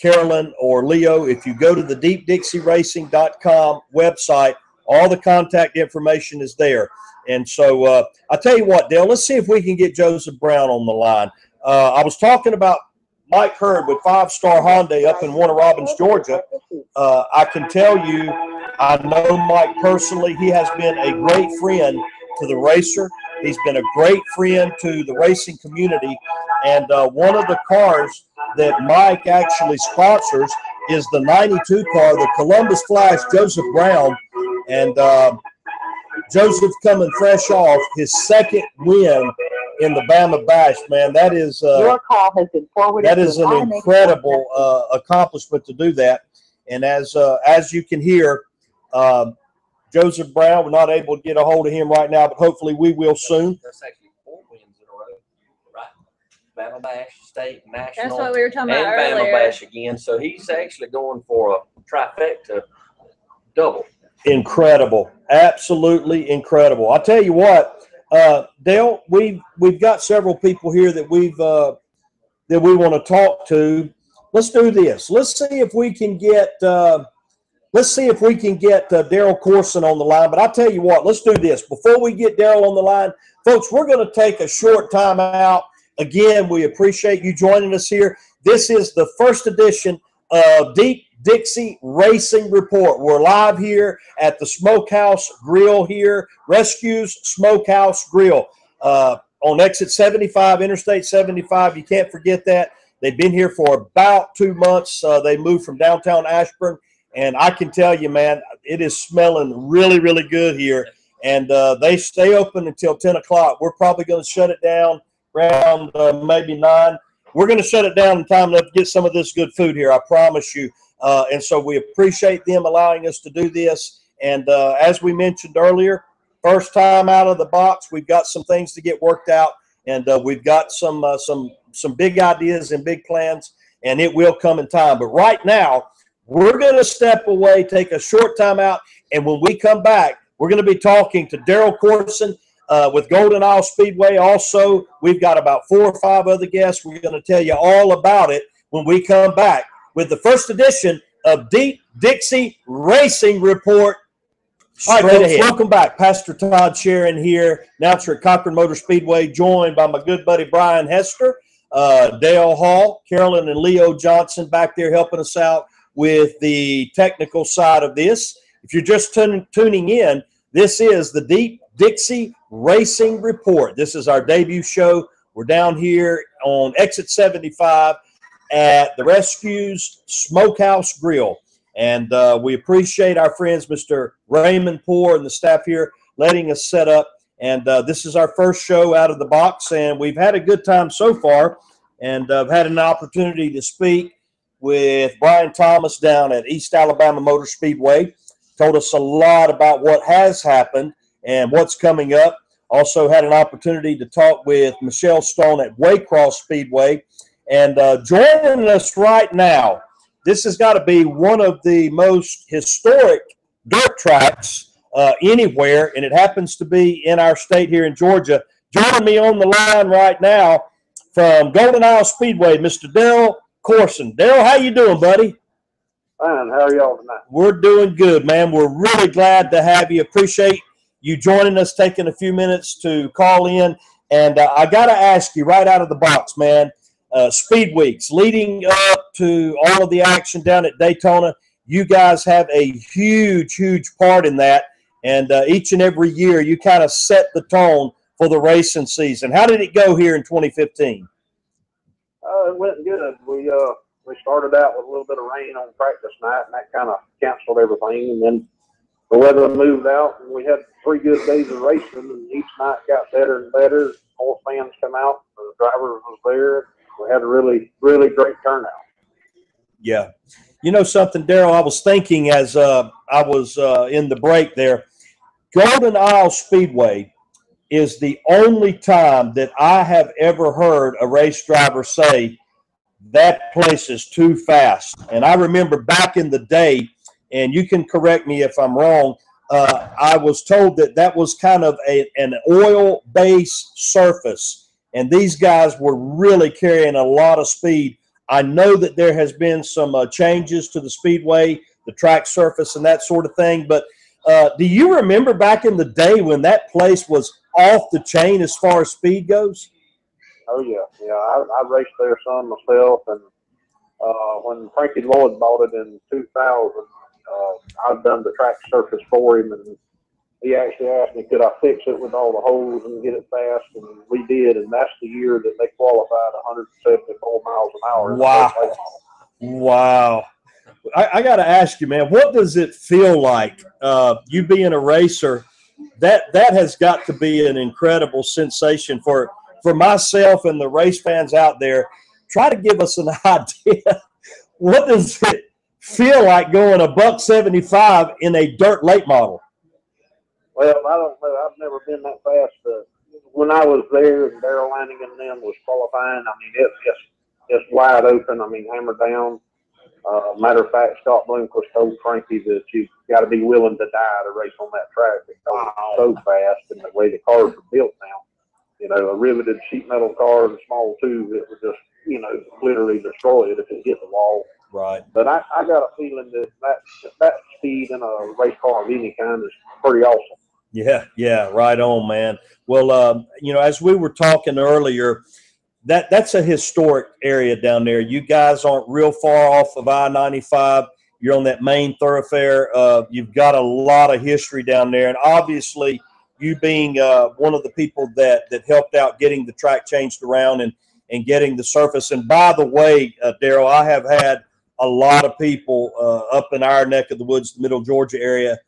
A: Carolyn, or Leo, if you go to the deepdixieracing.com website, all the contact information is there. And so I'll tell you what, Dale, let's see if we can get Joseph Brown on the line. I was talking about Mike Hurd with 5-Star Hyundai up in Warner Robins, Georgia. I can tell you, I know Mike personally. He has been a great friend to the racer. He's been a great friend to the racing community. And one of the cars that Mike actually sponsors is the 92 car, the Columbus Flash, Joseph Brown. And Joseph coming fresh off his second win in the Bama Bash, man. That is
H: your call has been forwarded.
A: That is an incredible accomplishment to do that. And as you can hear, Joseph Brown, we're not able to get a hold of him right now, but hopefully we will soon.
D: That's actually 4 wins in a row, right? Bama Bash, state, national.
C: That's what we were talking about earlier.
D: And Bama Bash again. So he's actually going for a trifecta double.
A: Incredible. Absolutely incredible. I'll tell you what, Dale, we've got several people here that we want to talk to. Let's do this. Let's see if we can get let's see if we can get Darrell Courson on the line. But I'll tell you what, let's do this. Before we get Darrell on the line, folks, we're going to take a short time out. Again, we appreciate you joining us here. This is the first edition of Deep Dixie Racing Report. We're live here at the Smokehouse Grill here, Rescues Smokehouse Grill on exit 75, Interstate 75. You can't forget that. They've been here for about 2 months. They moved from downtown Ashburn, and I can tell you, man, it is smelling really, really good here. And they stay open until 10 o'clock. We're probably going to shut it down around maybe 9. We're going to shut it down in time enough to get some of this good food here, I promise you. And so we appreciate them allowing us to do this. And as we mentioned earlier, first time out of the box, we've got some things to get worked out, and we've got some big ideas and big plans, and it will come in time. But right now, we're going to step away, take a short time out, and when we come back, we're going to be talking to Darrell Courson with Golden Isle Speedway. Also, we've got about 4 or 5 other guests. We're going to tell you all about it when we come back with the first edition of Deep Dixie Racing Report. All right, folks, welcome back. Pastor Todd Sharon here, announcer at Cochran Motor Speedway, joined by my good buddy Brian Hester, Dale Hall, Carolyn and Leo Johnson back there helping us out with the technical side of this. If you're just tuning in, this is the Deep Dixie Racing Report. This is our debut show. We're down here on exit 75 at the Rescues Smokehouse Grill. And we appreciate our friends, Mr. Raymond Poore and the staff here, letting us set up. And this is our first show out of the box, and we've had a good time so far. And I've had an opportunity to speak with Brian Thomas down at East Alabama Motor Speedway. Told us a lot about what has happened and what's coming up. Also had an opportunity to talk with Michele Stone at Waycross Speedway. And joining us right now, this has got to be one of the most historic dirt tracks anywhere, and it happens to be in our state here in Georgia. Joining me on the line right now from Golden Isle Speedway, Mr. Darrell Courson. Darrell, how you doing, buddy?
E: Fine. How are y'all tonight?
A: We're doing good, man. We're really glad to have you. Appreciate you joining us, taking a few minutes to call in. And I got to ask you right out of the box, man, Speed Weeks leading up to all of the action down at Daytona, you guys have a huge, huge part in that. And each and every year you kind of set the tone for the racing season. How did it go here in 2015?
E: It went good. We started out with a little bit of rain on practice night, and that kind of canceled everything. And then the weather moved out, and we had 3 good days of racing, and each night got better and better. More fans come out. The drivers was there. We had a really, really great turnout.
A: Yeah. You know something, Darrell, I was thinking as I was in the break there, Golden Isle Speedway is the only time that I have ever heard a race driver say that place is too fast. And I remember back in the day, and you can correct me if I'm wrong, I was told that that was kind of an oil-based surface, and these guys were really carrying a lot of speed. I know that there has been some changes to the speedway, the track surface, and that sort of thing, but do you remember back in the day when that place was off the chain as far as speed goes?
E: Oh, yeah. Yeah, I raced there some myself, and when Frankie Lloyd bought it in 2000, I've done the track surface for him, and he actually asked me, could I fix it with all the holes and get it fast, and we did, and that's the year that they qualified 174 miles an hour.
A: Wow. Wow. I got to ask you, man, what does it feel like, you being a racer? That has got to be an incredible sensation for myself and the race fans out there. Try to give us an idea. What does it feel like going $175 in a dirt late model?
E: Well, I don't know. I've never been that fast. When I was there and Darrell Lanning and them was qualifying, I mean, it's wide open. I mean, hammer down. Matter of fact, Scott Bloomquist told Frankie that you got to be willing to die to race on that track because it's so fast and the way the cars are built now. You know, a riveted sheet metal car and a small tube, it would just, you know, literally destroy it if it hit the wall.
A: Right.
E: But I got a feeling that speed in a race car of any kind is pretty awesome.
A: Yeah, right on, man. Well, you know, as we were talking earlier, that's a historic area down there. You guys aren't real far off of I-95. You're on that main thoroughfare. You've got a lot of history down there, and obviously, you being one of the people that helped out getting the track changed around and getting the surface. And by the way, Darrell, I have had a lot of people up in our neck of the woods, the Middle Georgia area,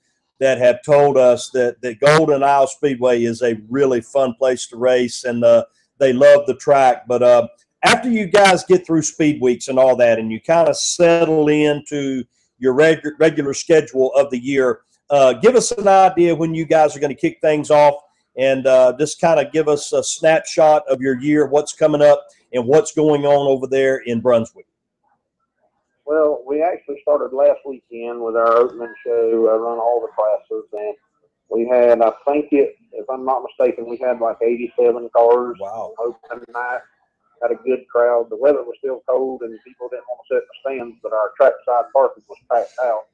A: that have told us that Golden Isle Speedway is a really fun place to race, and they love the track. But after you guys get through speed weeks and all that, and you kind of settle into your regular schedule of the year, give us an idea when you guys are going to kick things off, and just kind of give us a snapshot of your year, what's coming up, and what's going on over there in Brunswick.
E: Well, we actually started last weekend with our opening show, run all the classes, and we had, I think if I'm not mistaken, we had like 87 cars.
A: Wow.
E: Opening night, had a good crowd. The weather was still cold and people didn't want to sit in the stands, but our trackside parking was packed out.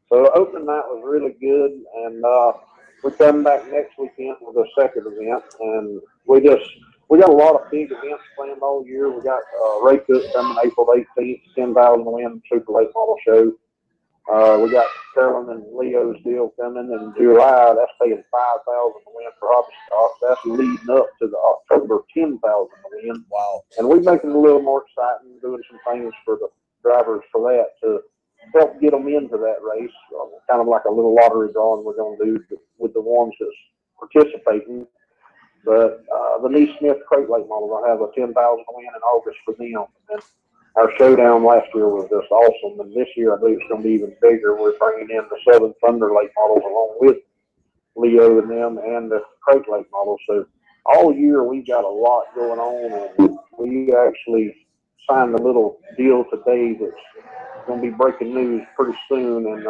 E: So opening night was really good, and we come back next weekend with a second event, and we got a lot of big events planned all year. We got Ray Cook coming April 18th, 10,000 to win Super Late Model Show. We got Carolyn and Leo's deal coming in July. That's paying $5,000 to win for hobby stock. That's leading up to the October 10,000 to win.
A: Wow.
E: And we're making it a little more exciting, doing some things for the drivers for that to help get them into that race. Kind of like a little lottery drawing we're going to do with the ones that's participating. But the Nee Smith Crate Late Model, I have a 10,000 to win in August for them. And our showdown last year was just awesome, and this year I believe it's going to be even bigger. We're bringing in the Southern Thunder Late Models along with Leo and them, and the Crate Late Models. So all year we've got a lot going on, and we actually signed a little deal today that's going to be breaking news pretty soon, and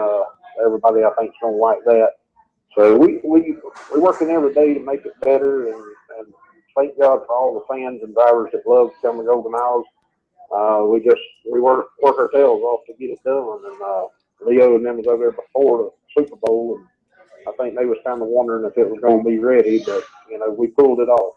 E: everybody I think is going to like that. So we're working every day to make it better, and thank God for all the fans and drivers that love to come to Golden Isles. We work our tails off to get it done, and Leo and them was over there before the Super Bowl, and I think they was kind of wondering if it was going to be ready, but you know, we pulled it off.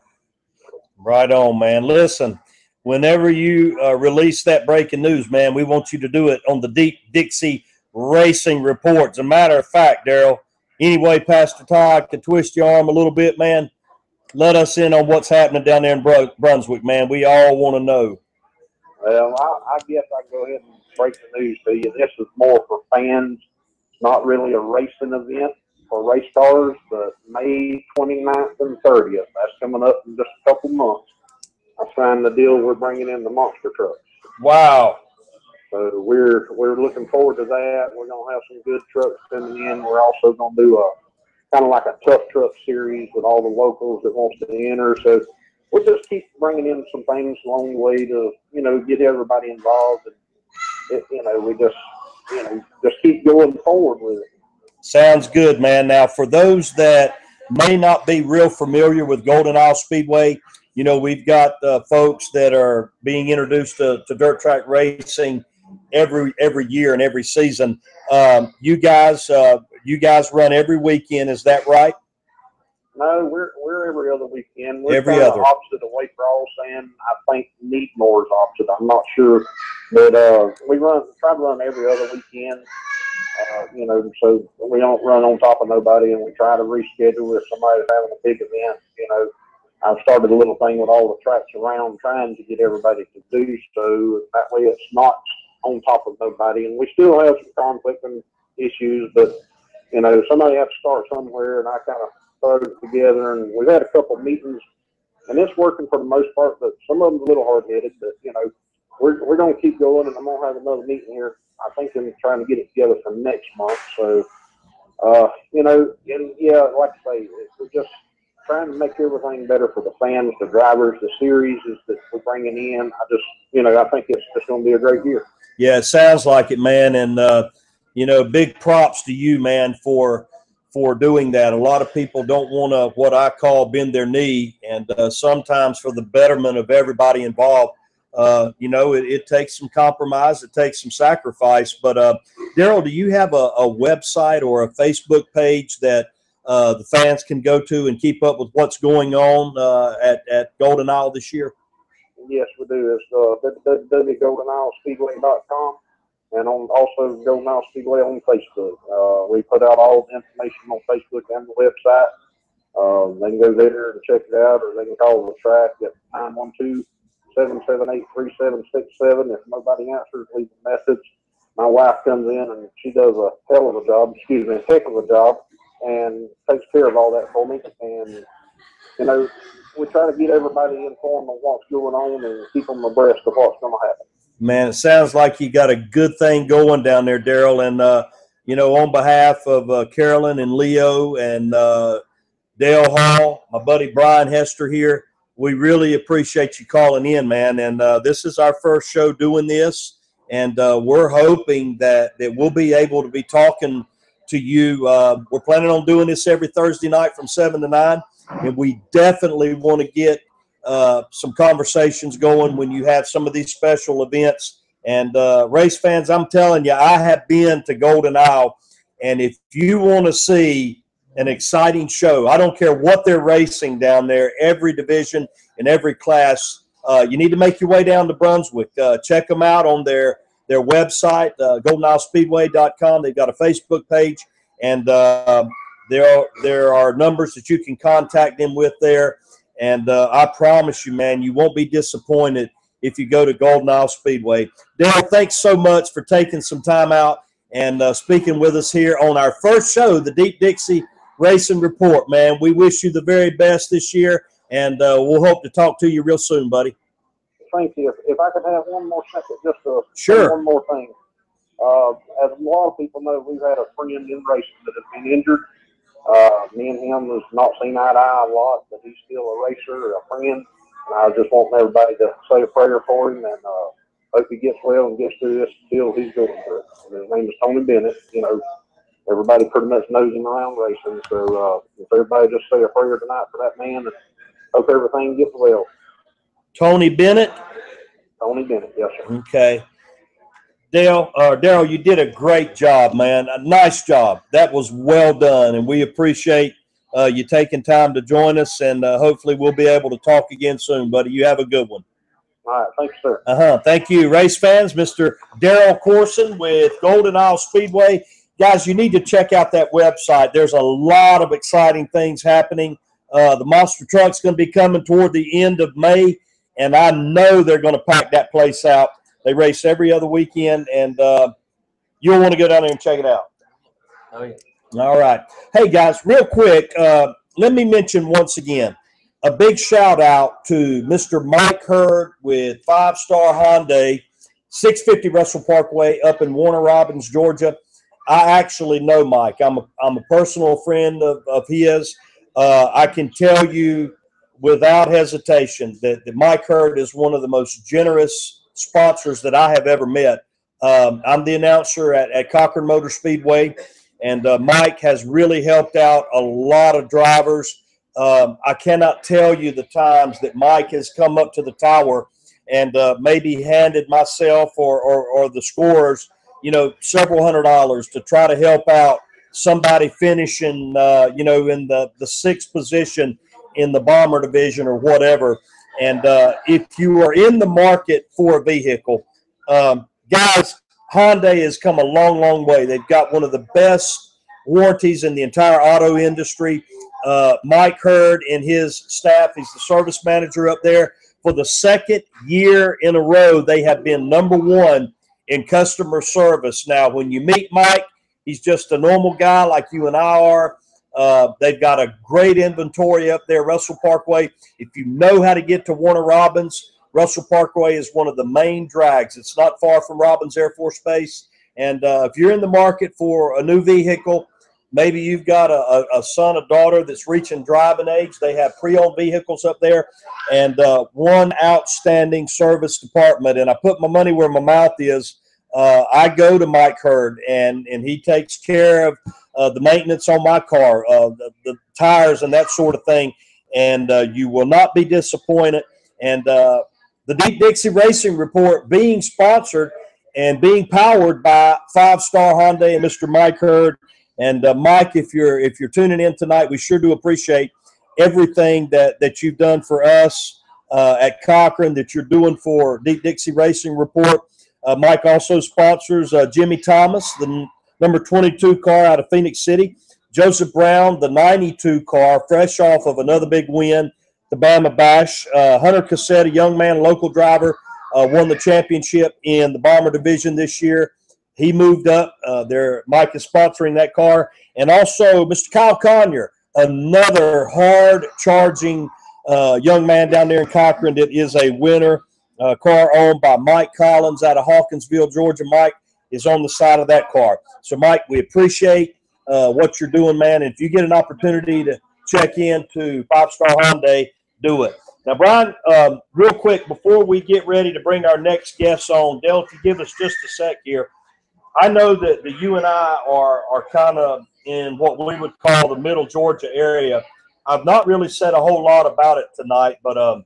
A: Right on, man. Listen, whenever you release that breaking news, man, we want you to do it on the Deep Dixie Racing Report. As a matter of fact, Darrell, anyway, Pastor Todd could twist your arm a little bit, man. Let us in on what's happening down there in Brunswick, man. We all want to know.
E: Well, I guess I can go ahead and break the news to you. This is more for fans, not really a racing event for race cars, but May 29th and 30th. That's coming up in just a couple months. I signed the deal. We're bringing in the monster trucks.
A: Wow.
E: So we're looking forward to that. We're going to have some good trucks coming in. We're also going to do a kind of like a tough truck series with all the locals that wants to enter. So we'll just keep bringing in some things along the way to, you know, get everybody involved. And, we just keep going forward with it.
A: Sounds good, man. Now, for those that may not be real familiar with Golden Isle Speedway, you know, we've got folks that are being introduced to dirt track racing every year and every season. You guys run every weekend, is that right?
E: No, we're every other weekend. We're
A: every
E: kind
A: other.
E: Of opposite of Waycross, and I think Needmore's opposite. I'm not sure, but we try to run every other weekend. So we don't run on top of nobody, and we try to reschedule if somebody's having a big event. You know, I've started a little thing with all the tracks around, trying to get everybody to do so. That way, it's not on top of nobody, and we still have some conflicting issues, but you know, somebody has to start somewhere, and I kind of started it together, and we've had a couple of meetings, and it's working for the most part, but some of them a little hard-headed, but, you know, we're going to keep going, and I'm going to have another meeting here. I think I'm trying to get it together for next month, so, and yeah, like I say, we're just trying to make everything better for the fans, the drivers, the series that we're bringing in. I think it's just going to be a great year.
A: Yeah, it sounds like it, man, and, big props to you, man, for doing that. A lot of people don't want to, what I call, bend their knee, and sometimes for the betterment of everybody involved, it takes some compromise, it takes some sacrifice. But Darrell, do you have a website or a Facebook page that the fans can go to and keep up with what's going on at Golden Isle this year?
E: Yes, we do. It's www.goldenisleSpeedway.com and also Golden Isle Speedway on Facebook. We put out all the information on Facebook and the website. They can go there and check it out, or they can call the track at 912-778-3767. If nobody answers, leave a message. My wife comes in and she does a heck of a job and takes care of all that for me. And, we try to get everybody informed on what's going on and keep them abreast of what's going to happen.
A: Man, it sounds like you got a good thing going down there, Darrell. And, on behalf of Carolyn and Leo and Dale Hall, my buddy Brian Hester here, we really appreciate you calling in, man. And this is our first show doing this. And we're hoping that we'll be able to be talking to you. We're planning on doing this every Thursday night from 7 to 9. And we definitely want to get some conversations going when you have some of these special events. And race fans, I'm telling you, I have been to Golden Isle. And if you want to see an exciting show, I don't care what they're racing down there, every division and every class, you need to make your way down to Brunswick. Check them out on their website, goldenisleSpeedway.com. They've got a Facebook page, and there are numbers that you can contact them with there. And I promise you, man, you won't be disappointed if you go to Golden Isle Speedway. Darrell, thanks so much for taking some time out and speaking with us here on our first show, the Deep Dixie Racing Report, man. We wish you the very best this year, and we'll hope to talk to you real soon, buddy.
E: Thank you. If I could have one more second, just
A: sure.
E: One more thing. As a lot of people know, we've had a friend in racing that has been injured. Me and him has not seen eye to eye a lot, but he's still a racer, a friend. And I just want everybody to say a prayer for him, and hope he gets well and gets through this deal he's going through. And his name is Tony Bennett. Everybody pretty much knows him around racing. So if everybody just say a prayer tonight for that man, and hope everything gets well.
A: Tony Bennett?
E: Tony Bennett, yes, sir.
A: Okay. Darrell, you did a great job, man. A nice job. That was well done, and we appreciate you taking time to join us, and hopefully we'll be able to talk again soon, buddy. You have a good one.
E: All right. Thanks, sir.
A: Thank you, race fans. Mr. Darrell Courson with Golden Isle Speedway. Guys, you need to check out that website. There's a lot of exciting things happening. The monster truck's going to be coming toward the end of May, and I know they're going to pack that place out. They race every other weekend, and you'll want to go down there and check it out.
D: Oh, yeah.
A: All right. Hey, guys, real quick, let me mention once again, a big shout-out to Mr. Mike Hurd with 5-Star Hyundai, 650 Russell Parkway up in Warner Robins, Georgia. I actually know Mike. I'm a personal friend of his. I can tell you without hesitation that Mike Hurd is one of the most generous sponsors that I have ever met. I'm the announcer at Cochran Motor Speedway, and Mike has really helped out a lot of drivers. I cannot tell you the times that Mike has come up to the tower and maybe handed myself or the scorers, several $100s to try to help out somebody finishing, in the 6th position in the bomber division or whatever. And if you are in the market for a vehicle, guys, Hyundai has come a long, long way. They've got one of the best warranties in the entire auto industry. Mike Hurd and his staff, he's the service manager up there. For the 2nd year in a row, they have been #1 in customer service. Now, when you meet Mike, he's just a normal guy like you and I are. They've got a great inventory up there, Russell Parkway. If you know how to get to Warner Robins, Russell Parkway is one of the main drags. It's not far from Robins Air Force Base. And if you're in the market for a new vehicle, maybe you've got a son, a daughter that's reaching driving age, they have pre-owned vehicles up there, and one outstanding service department. And I put my money where my mouth is. I go to Mike Hurd, and he takes care of the maintenance on my car, the tires and that sort of thing, and you will not be disappointed. And the the Deep Dixie Racing Report being sponsored and being powered by 5-Star Hyundai and Mr. Mike Hurd. And Mike, if you're tuning in tonight, we sure do appreciate everything that you've done for us at Cochran, that you're doing for Deep Dixie Racing Report. Mike also sponsors Jimmy Thomas, the number 22 car out of Phoenix City. Joseph Brown, the 92 car, fresh off of another big win, the Bama Bash. Hunter Cassette, a young man, local driver, won the championship in the Bomber Division this year. He moved up. Mike is sponsoring that car. And also Mr. Kyle Conyer, another hard-charging young man down there in Cochran that is a winner. Car owned by Mike Collins out of Hawkinsville, Georgia. Mike is on the side of that car. So, Mike, we appreciate what you're doing, man. And if you get an opportunity to check in to 5-Star Hyundai, do it. Now, Brian, real quick, before we get ready to bring our next guests on, Dale, if you give us just a sec here. I know that you and I are kind of in what we would call the middle Georgia area. I've not really said a whole lot about it tonight, but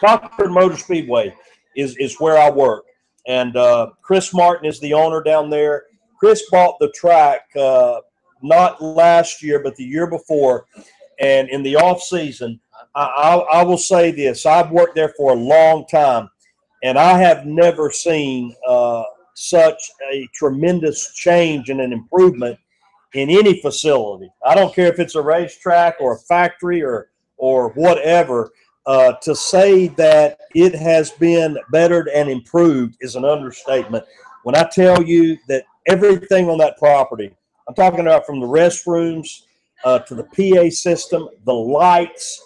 A: Cochran Motor Speedway is where I work. And Chris Martin is the owner down there. Chris bought the track not last year, but the year before. And in the off season, I will say this. I've worked there for a long time, and I have never seen such a tremendous change and an improvement in any facility. I don't care if it's a racetrack or a factory or whatever. To say that it has been bettered and improved is an understatement. When I tell you that everything on that property, I'm talking about from the restrooms to the PA system, the lights,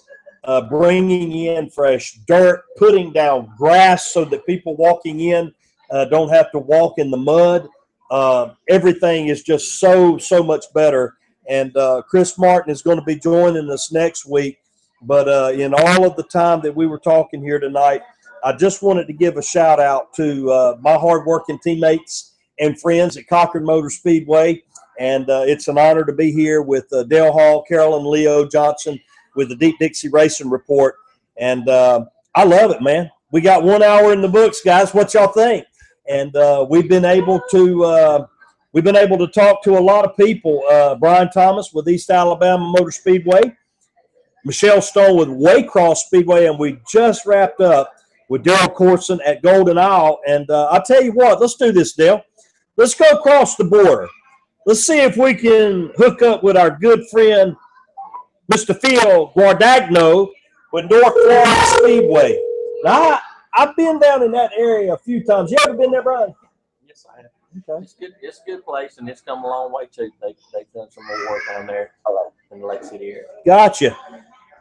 A: bringing in fresh dirt, putting down grass so that people walking in don't have to walk in the mud. Everything is just so much better. And Chris Martin is going to be joining us next week. But in all of the time that we were talking here tonight, I just wanted to give a shout out to my hardworking teammates and friends at Cochran Motor Speedway. And it's an honor to be here with Dale Hall, Carolyn Leo Johnson with the Deep Dixie Racing Report. And I love it, man. We got 1 hour in the books, guys. What y'all think? And we've been able to talk to a lot of people. Brian Thomas with East Alabama Motor Speedway, Michele Stone with Waycross Speedway, and we just wrapped up with Darrell Courson at Golden Isle. And I'll tell you what, let's do this, Dale. Let's go across the border. Let's see if we can hook up with our good friend, Mr. Phil Guadagno with North Florida Speedway. Now, I've been down in that area a few times. You ever been there, Brian?
D: Yes, I have. Okay. It's a good place, and it's come a long way, too. They've done some more work down there in the Lake City area.
A: Gotcha.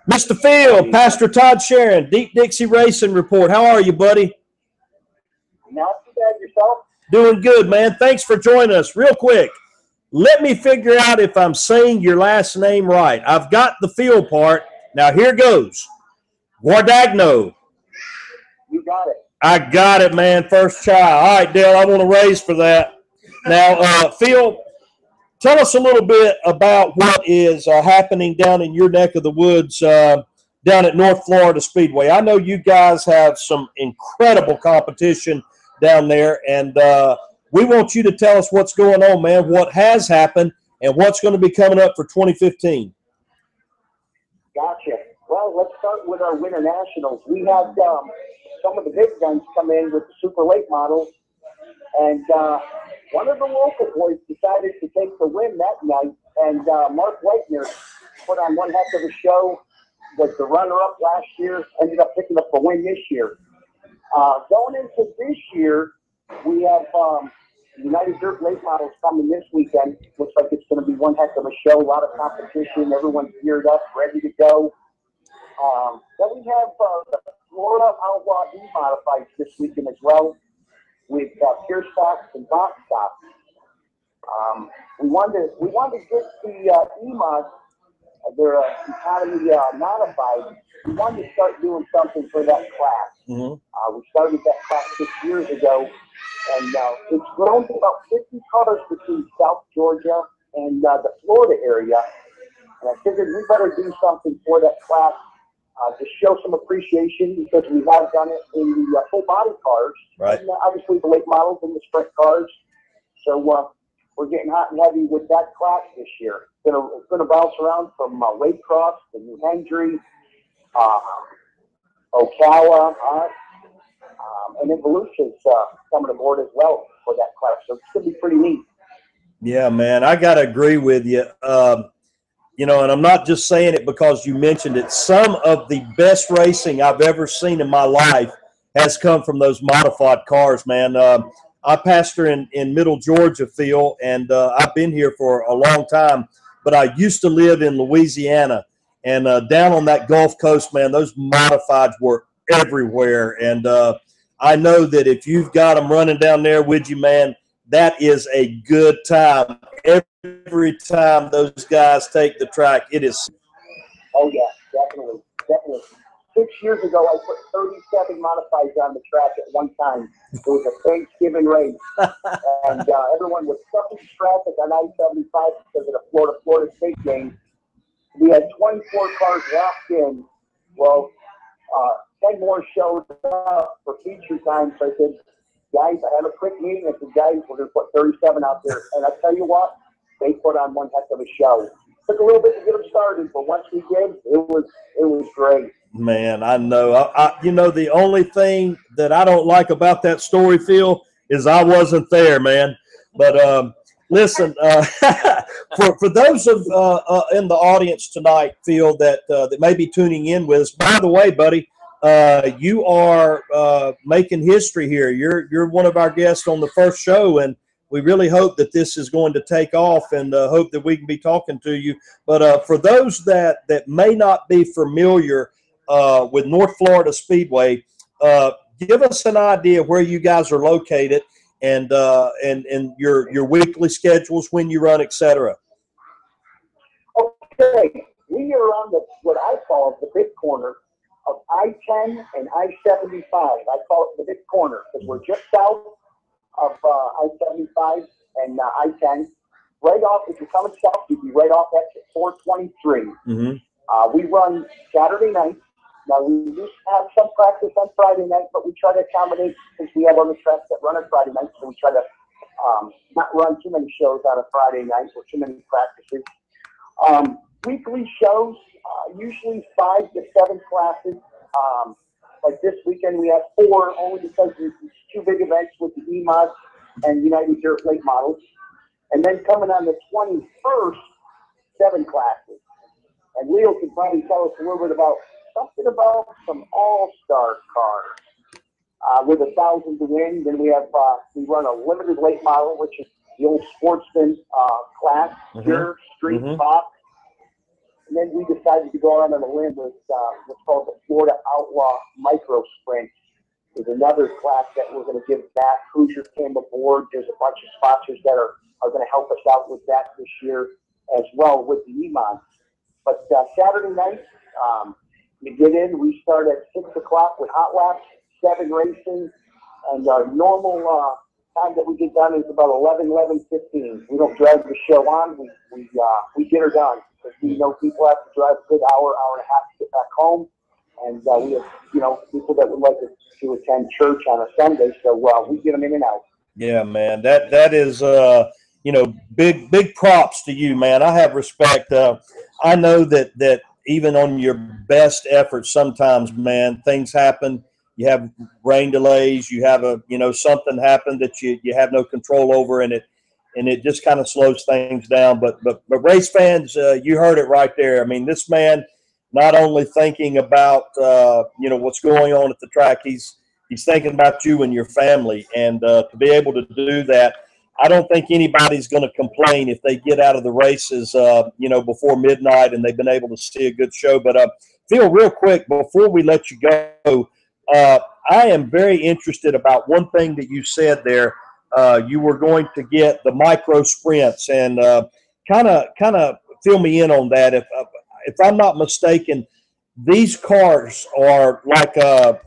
A: Mr. Phil, Pastor Todd Sharon, Deep Dixie Racing Report. How are you, buddy?
E: Not too bad. Yourself?
A: Doing good, man. Thanks for joining us. Real quick, let me figure out if I'm saying your last name right. I've got the Phil part. Now, here goes. Guadagno.
E: You got it.
A: I got it, man. First try. All right, Dale, I want to raise for that. Now, Phil, tell us a little bit about what is happening down in your neck of the woods down at North Florida Speedway. I know you guys have some incredible competition down there, and we want you to tell us what's going on, man, what has happened, and what's going to be coming up for 2015.
E: Gotcha. Well, let's start with our Winter Nationals. We had some of the big guns come in with the super late models, and one of the local boys decided to take the win that night, and Mark Leitner put on one heck of a show, was the runner-up last year, ended up picking up the win this year. Going into this year, we have United Dirt late models coming this weekend. Looks like it's going to be one heck of a show, a lot of competition, everyone's geared up, ready to go. Then we have the Florida Outlaw E-Modifieds this weekend as well, with pure stocks and box stocks. We wanted to get the E-Mods, their economy modified. We wanted to start doing something for that class. We started that class 6 years ago, and it's grown to about 50 cars between South Georgia and the Florida area. And I figured we better do something for that class
I: to show some appreciation because we have done it in the full body cars,
A: right?
I: And obviously the late models and the sprint cars. So we're getting hot and heavy with that class this year. It's gonna bounce around from Waycross to New Hendry, Ocala, and then Volusia's coming aboard as well for that class. So it's gonna be pretty neat.
A: Yeah, man, I gotta agree with you. You know, and I'm not just saying it because you mentioned it. Some of the best racing I've ever seen in my life has come from those modified cars, man. I pastor in Middle Georgia, Phil, and I've been here for a long time, but I used to live in Louisiana. And down on that Gulf Coast, man, those modifieds were everywhere. And I know that if you've got them running down there with you, man, that is a good time. Every time those guys take the track, it is.
I: Oh, yeah, definitely, definitely. 6 years ago, I put 37 modifieds on the track at one time. It was a Thanksgiving race, and everyone was stuck in traffic on I-75 because of the Florida State game. We had 24 cars locked in. Well, 10 more showed up for feature time, so I said, guys, I had a quick meeting. I said, guys, we're going to put 37 out there. And I tell you what, they put on one heck of a show. Took a little bit to get them started, but once we did, it was great.
A: Man, I know. You know, the only thing that I don't like about that story, Phil, is I wasn't there, man. But listen, for those of in the audience tonight, Phil, that may be tuning in with us. By the way, buddy, you are making history here. You're one of our guests on the first show, and we really hope that this is going to take off, and hope that we can be talking to you. But for those that may not be familiar with North Florida Speedway, give us an idea where you guys are located, and your weekly schedules, when you run, etc.
I: Okay, we are on what I call the big corner of I-10 and I-75. I call it the big corner because we're just south of I-75 and I-10. Right off, if you're coming south, you'd be right off exit 423.
A: Mm-hmm.
I: We run Saturday night. Now, we used to have some practice on Friday night, but we try to accommodate since we have other tracks that run on Friday night, so we try to not run too many shows on a Friday night or too many practices. Weekly shows, usually 5 to 7 classes. Like this weekend, we have 4, only because there's 2 big events with the EMOD and United Dirt Late Models. And then coming on the 21st, 7 classes. And Leo can probably tell us a little bit about something about some all-star cars with 1,000 to win. Then we have we run a limited late model, which is the old sportsman class, pure street box. And then we decided to go out on a limb with what's called the Florida Outlaw Micro Sprint. There's another class that we're going to give back. Hoosier came aboard. There's a bunch of sponsors that are going to help us out with that this year as well with the EMOD. But Saturday night, you get in, we start at 6 o'clock with hot laps, 7 racing, and our normal time that we get done is about 11:15. We don't drag the show on. We get her done because we know people have to drive a good hour and a half to get back home, and we have people that would like to attend church on a Sunday, so we get them in and out.
A: Yeah, man, that is big props to you, man. I have respect. I know that even on your best efforts, sometimes, man, things happen. You have rain delays. You have something happen that you have no control over, and it just kind of slows things down. But race fans, you heard it right there. I mean, this man not only thinking about what's going on at the track, he's thinking about you and your family, and to be able to do that, I don't think anybody's going to complain if they get out of the races, before midnight and they've been able to see a good show. But Phil, real quick, before we let you go, I am very interested about one thing that you said there. You were going to get the micro sprints, and kind of fill me in on that. If I'm not mistaken, these cars are like a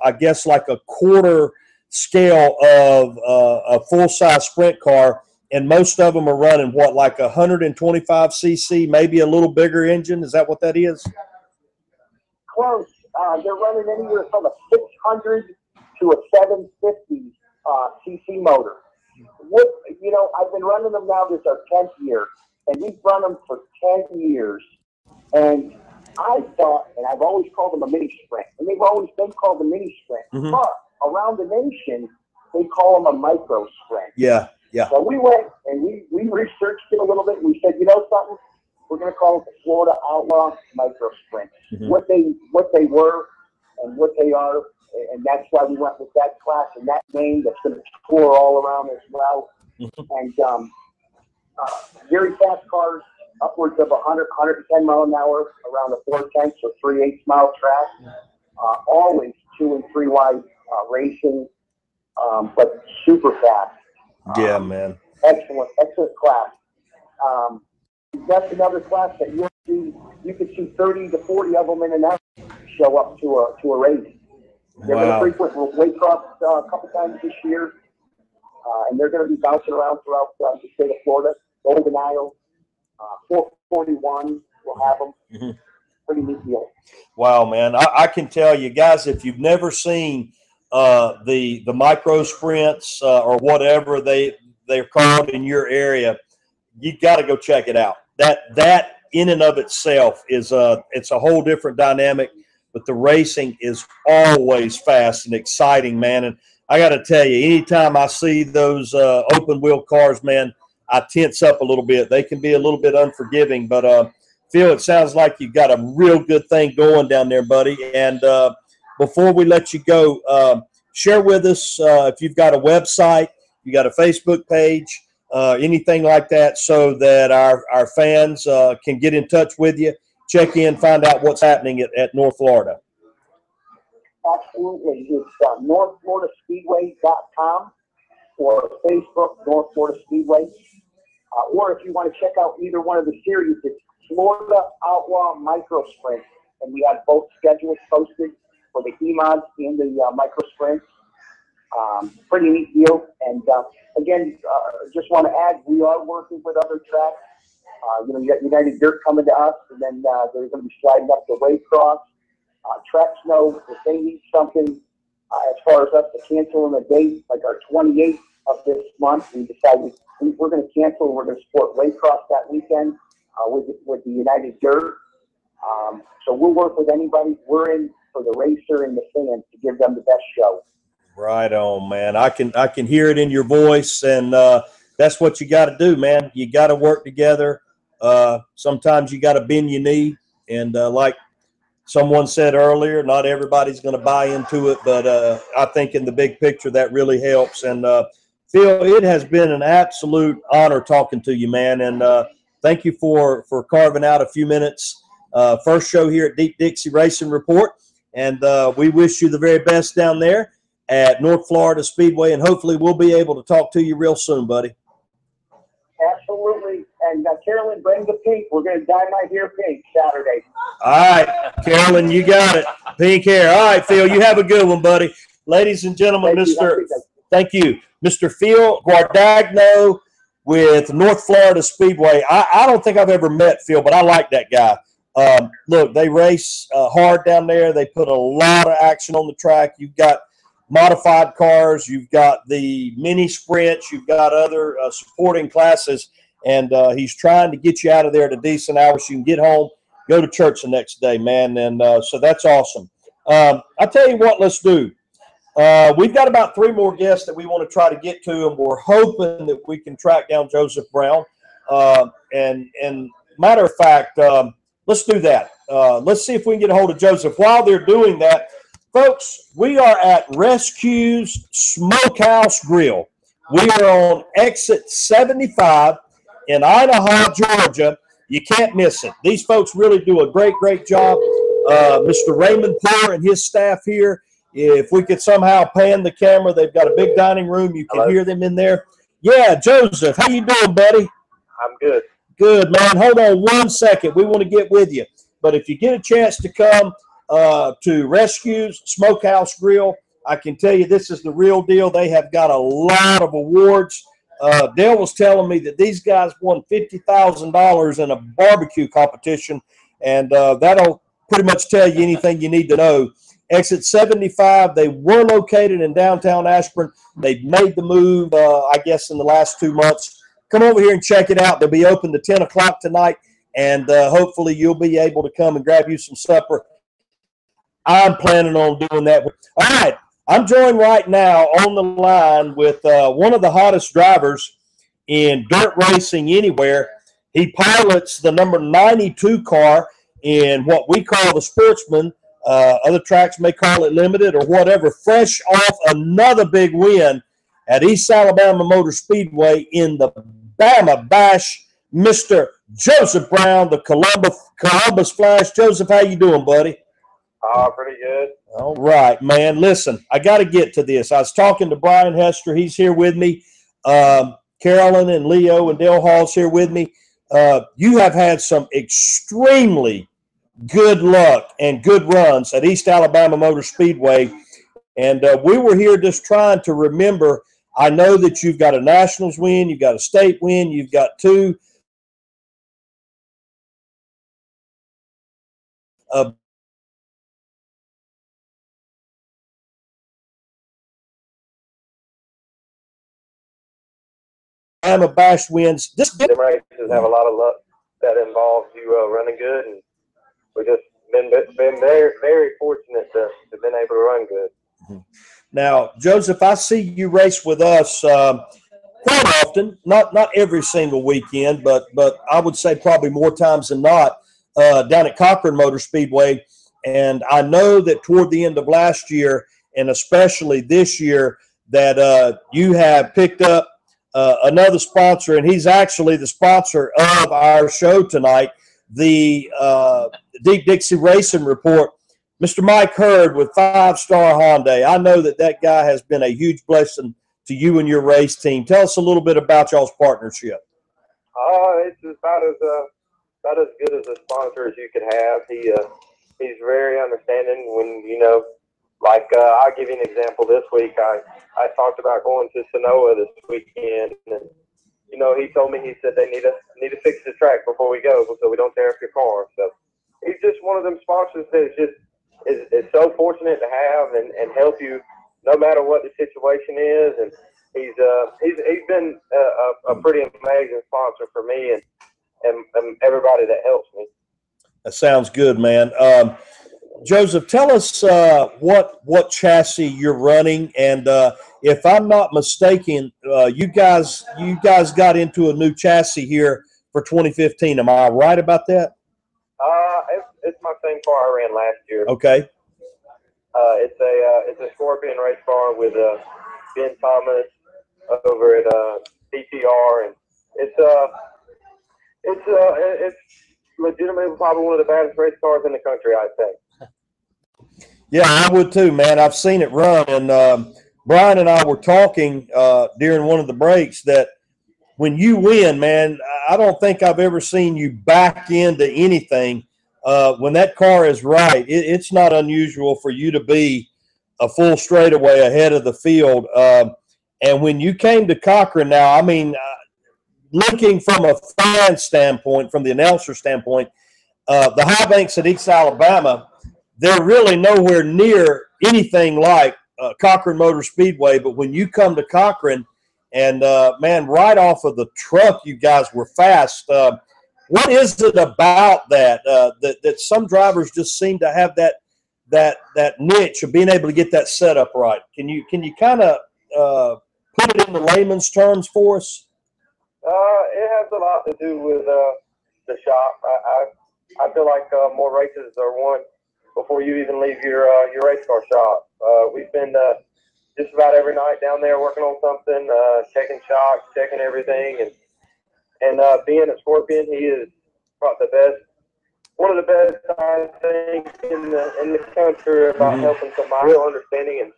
A: quarter scale of a full-size sprint car, and most of them are running like 125 cc, maybe a little bigger engine. Is that what that is?
I: Close. they're running anywhere from a 600 to a 750 cc motor. I've been running them now. This is our 10th year, and we've run them for 10 years. And I thought, and I've always called them a mini sprint, and they've always been called a mini sprint.
A: Mm-hmm.
I: But around the nation, they call them a micro sprint.
A: Yeah.
I: So we went and we researched it a little bit. And we said, you know something? We're going to call it the Florida Outlaw Micro Sprint.
A: Mm-hmm.
I: What they were and what they are, and that's why we went with that class and that name that's going to tour all around as well.
A: Mm-hmm.
I: And very fast cars, upwards of 100, 110 mile an hour around a 4/10 or 3/8 mile track. Always 2 and 3 wide racing, but super fast.
A: Yeah, man.
I: Excellent class. That's another class that you could see 30 to 40 of them in an hour show up to a race. They're going to frequent Waycross a couple times this year, and they're going to be bouncing around throughout the state of Florida. Golden Isle, 441, we'll have them.
A: Mm-hmm.
I: Pretty neat deal.
A: Wow, man. I can tell you guys, if you've never seen the micro sprints or whatever they're called in your area, you got to go check it out. That in and of itself is it's a whole different dynamic, but the racing is always fast and exciting, man. And I got to tell you, anytime I see those open wheel cars, man, I tense up a little bit. They can be a little bit unforgiving, but Phil, it sounds like you've got a real good thing going down there, buddy. And before we let you go, share with us if you've got a website, you got a Facebook page, anything like that, so that our fans can get in touch with you, check in, find out what's happening at North Florida.
I: Absolutely. It's NorthFloridaSpeedway.com or Facebook, North Florida Speedway. Or if you want to check out either one of the series, it's Florida Outlaw Micro Sprint. And we have both schedules posted for the E-Mods and the Micro Sprints. Pretty neat deal. And again, just want to add, we are working with other tracks. You got United Dirt coming to us, and then they're going to be sliding up to Waycross. Tracks know if they need something as far as us to cancel on a date, like our 28th of this month, we decided we're going to cancel. We're going to support Waycross that weekend with the United Dirt. So we'll work with anybody. We're in for the racer and the fans to give them the best show.
A: Right on, man. I can hear it in your voice, and that's what you got to do, man. You got to work together. Sometimes you got to bend your knee, and like someone said earlier, not everybody's going to buy into it, but I think in the big picture that really helps. And Phil, it has been an absolute honor talking to you, man, and thank you for carving out a few minutes. First show here at Deep Dixie Racing Report, and we wish you the very best down there at North Florida Speedway, and hopefully we'll be able to talk to you real soon, buddy.
I: Absolutely. And Carolyn, bring the pink. We're going to dye my hair pink Saturday.
A: All right, Carolyn, you got it. Pink hair. All right, Phil, you have a good one, buddy. Ladies and gentlemen, thank you, Mr. Phil Guadagno with North Florida Speedway. I don't think I've ever met Phil, but I like that guy. Look, they race hard down there. They put a lot of action on the track. You've got modified cars, you've got the mini sprints, you've got other supporting classes, and he's trying to get you out of there at a decent hour so you can get home, go to church the next day, man. And so that's awesome. I'll tell you what, let's do. We've got about 3 more guests that we want to try to get to, and we're hoping that we can track down Joseph Brown. And matter of fact, let's do that. Let's see if we can get a hold of Joseph. While they're doing that, folks, we are at Rescue's Smokehouse Grill. We are on exit 75 in Idaho, Georgia. You can't miss it. These folks really do a great job. Mr. Raymond Poor and his staff here, if we could somehow pan the camera, they've got a big dining room. You can hear them in there. Yeah, Joseph, how you doing, buddy?
E: I'm good.
A: Good, man. Hold on 1 second. We want to get with you. But if you get a chance to come to Rescue's Smokehouse Grill, I can tell you this is the real deal. They have got a lot of awards. Dale was telling me that these guys won $50,000 in a barbecue competition, and that'll pretty much tell you anything you need to know. Exit 75, they were located in downtown Ashburn. They've made the move, I guess, in the last 2 months. Come over here and check it out. They'll be open to 10 o'clock tonight, and hopefully you'll be able to come and grab you some supper. I'm planning on doing that. All right, I'm joined right now on the line with one of the hottest drivers in dirt racing anywhere. He pilots the number 92 car in what we call the Sportsman. Other tracks may call it Limited or whatever. Fresh off another big win at East Alabama Motor Speedway in the Bama Bash, Mr. Joseph Brown, the Columbus Flash. Joseph, how you doing, buddy?
J: Pretty good.
A: All right, man. Listen, I got to get to this. I was talking to Brian Hester. He's here with me. Carolyn and Leo and Dale Hall's here with me. You have had some extremely good luck and good runs at East Alabama Motor Speedway. And we were here just trying to remember. I know that you've got a Nationals win, you've got a state win, you've got 2 Bama Bash wins.
J: Them races have a lot of luck that involves you running good, and we just been very, very fortunate to have been able to run good.
A: Now, Joseph, I see you race with us quite often, not every single weekend, but I would say probably more times than not down at Courson Motor Speedway. And I know that toward the end of last year, and especially this year, that you have picked up another sponsor, and he's actually the sponsor of our show tonight, the Deep Dixie Racing Report, Mr. Mike Hurd with 5 Star Hyundai. I know that guy has been a huge blessing to you and your race team. Tell us a little bit about y'all's partnership.
J: It's about as good as a sponsor as you could have. He's very understanding when, I'll give you an example. This week I talked about going to Sonoa this weekend, and he told me, he said they need to fix the track before we go so we don't tear up your car. So he's just one of them sponsors that is so fortunate to have and help you no matter what the situation is. And he's been a pretty amazing sponsor for me and everybody that helps me.
A: That sounds good, man. Joseph, tell us what chassis you're running, and if I'm not mistaken, you guys got into a new chassis here for 2015. Am I right about that?
J: It's my same car I ran last year.
A: Okay.
J: It's a Scorpion race car with Ben Thomas over at DTR, and it's legitimately probably one of the baddest race cars in the country, I'd say.
A: Yeah, I would too, man. I've seen it run, and Brian and I were talking during one of the breaks that when you win, man, I don't think I've ever seen you back into anything. When that car is right, it's not unusual for you to be a full straightaway ahead of the field. And when you came to Cochran now, I mean, looking from a fan standpoint, from the announcer standpoint, the high banks at East Alabama, they're really nowhere near anything like Cochran Motor Speedway. But when you come to Cochran, and, man, right off of the truck, you guys were fast. What is it about that that some drivers just seem to have that niche of being able to get that setup right? Can you kind of put it into layman's terms for us?
J: It has a lot to do with the shop. I feel like more races are won before you even leave your race car shop. We spend just about every night down there working on something, checking shocks, checking everything, and being a Scorpion, he is probably one of the best, I think, in the country about helping somebody, real understanding, and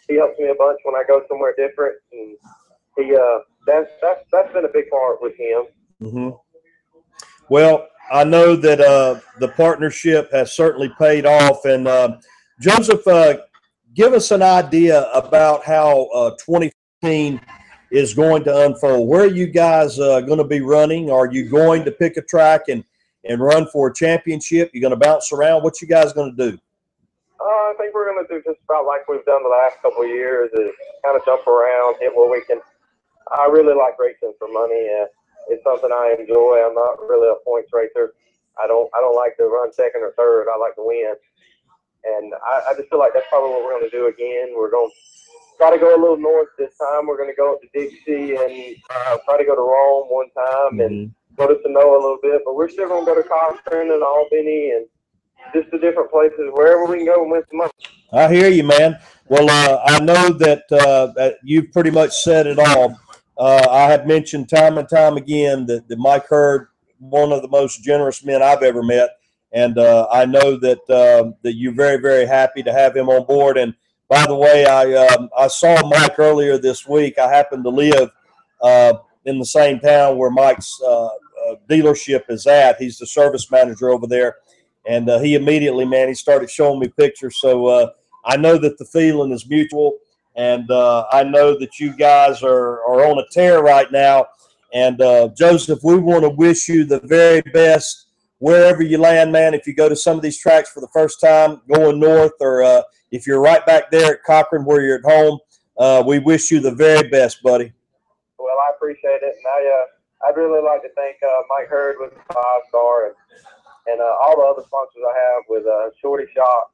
J: he helps me a bunch when I go somewhere different, and he that's been a big part with him.
A: Mm-hmm. Well, I know that the partnership has certainly paid off, and Joseph, give us an idea about how 2015 is going to unfold. Where are you guys going to be running? Are you going to pick a track and and run for a championship? You're going to bounce around? What you guys going to do?
J: I think we're going to do just about like we've done the last couple of years, is kind of jump around, hit where we can. I really like racing for money, and it's something I enjoy. I'm not really a points racer. I don't like to run second or third. I like to win. And I just feel like that's probably what we're going to do again. We're going to try to go a little north this time. We're going to go up to Dixie and try to go to Rome one time and go to Sonoma a little bit. But we're still going to go to Courson and Albany and just the different places, wherever we can go and win some money.
A: I hear you, man. Well, I know that you've pretty much said it all. I have mentioned time and time again that Mike Hurd, one of the most generous men I've ever met. And I know that that you're very, very happy to have him on board. And by the way, I saw Mike earlier this week. I happen to live in the same town where Mike's dealership is at. He's the service manager over there. And he immediately, man, he started showing me pictures. So I know that the feeling is mutual. And I know that you guys are on a tear right now. And, Joseph, we want to wish you the very best wherever you land, man. If you go to some of these tracks for the first time going north, or if you're right back there at Cochran where you're at home, we wish you the very best, buddy.
J: Well, I appreciate it. And I'd really like to thank Mike Hurd with 5-star and all the other sponsors I have with Shorty Shock.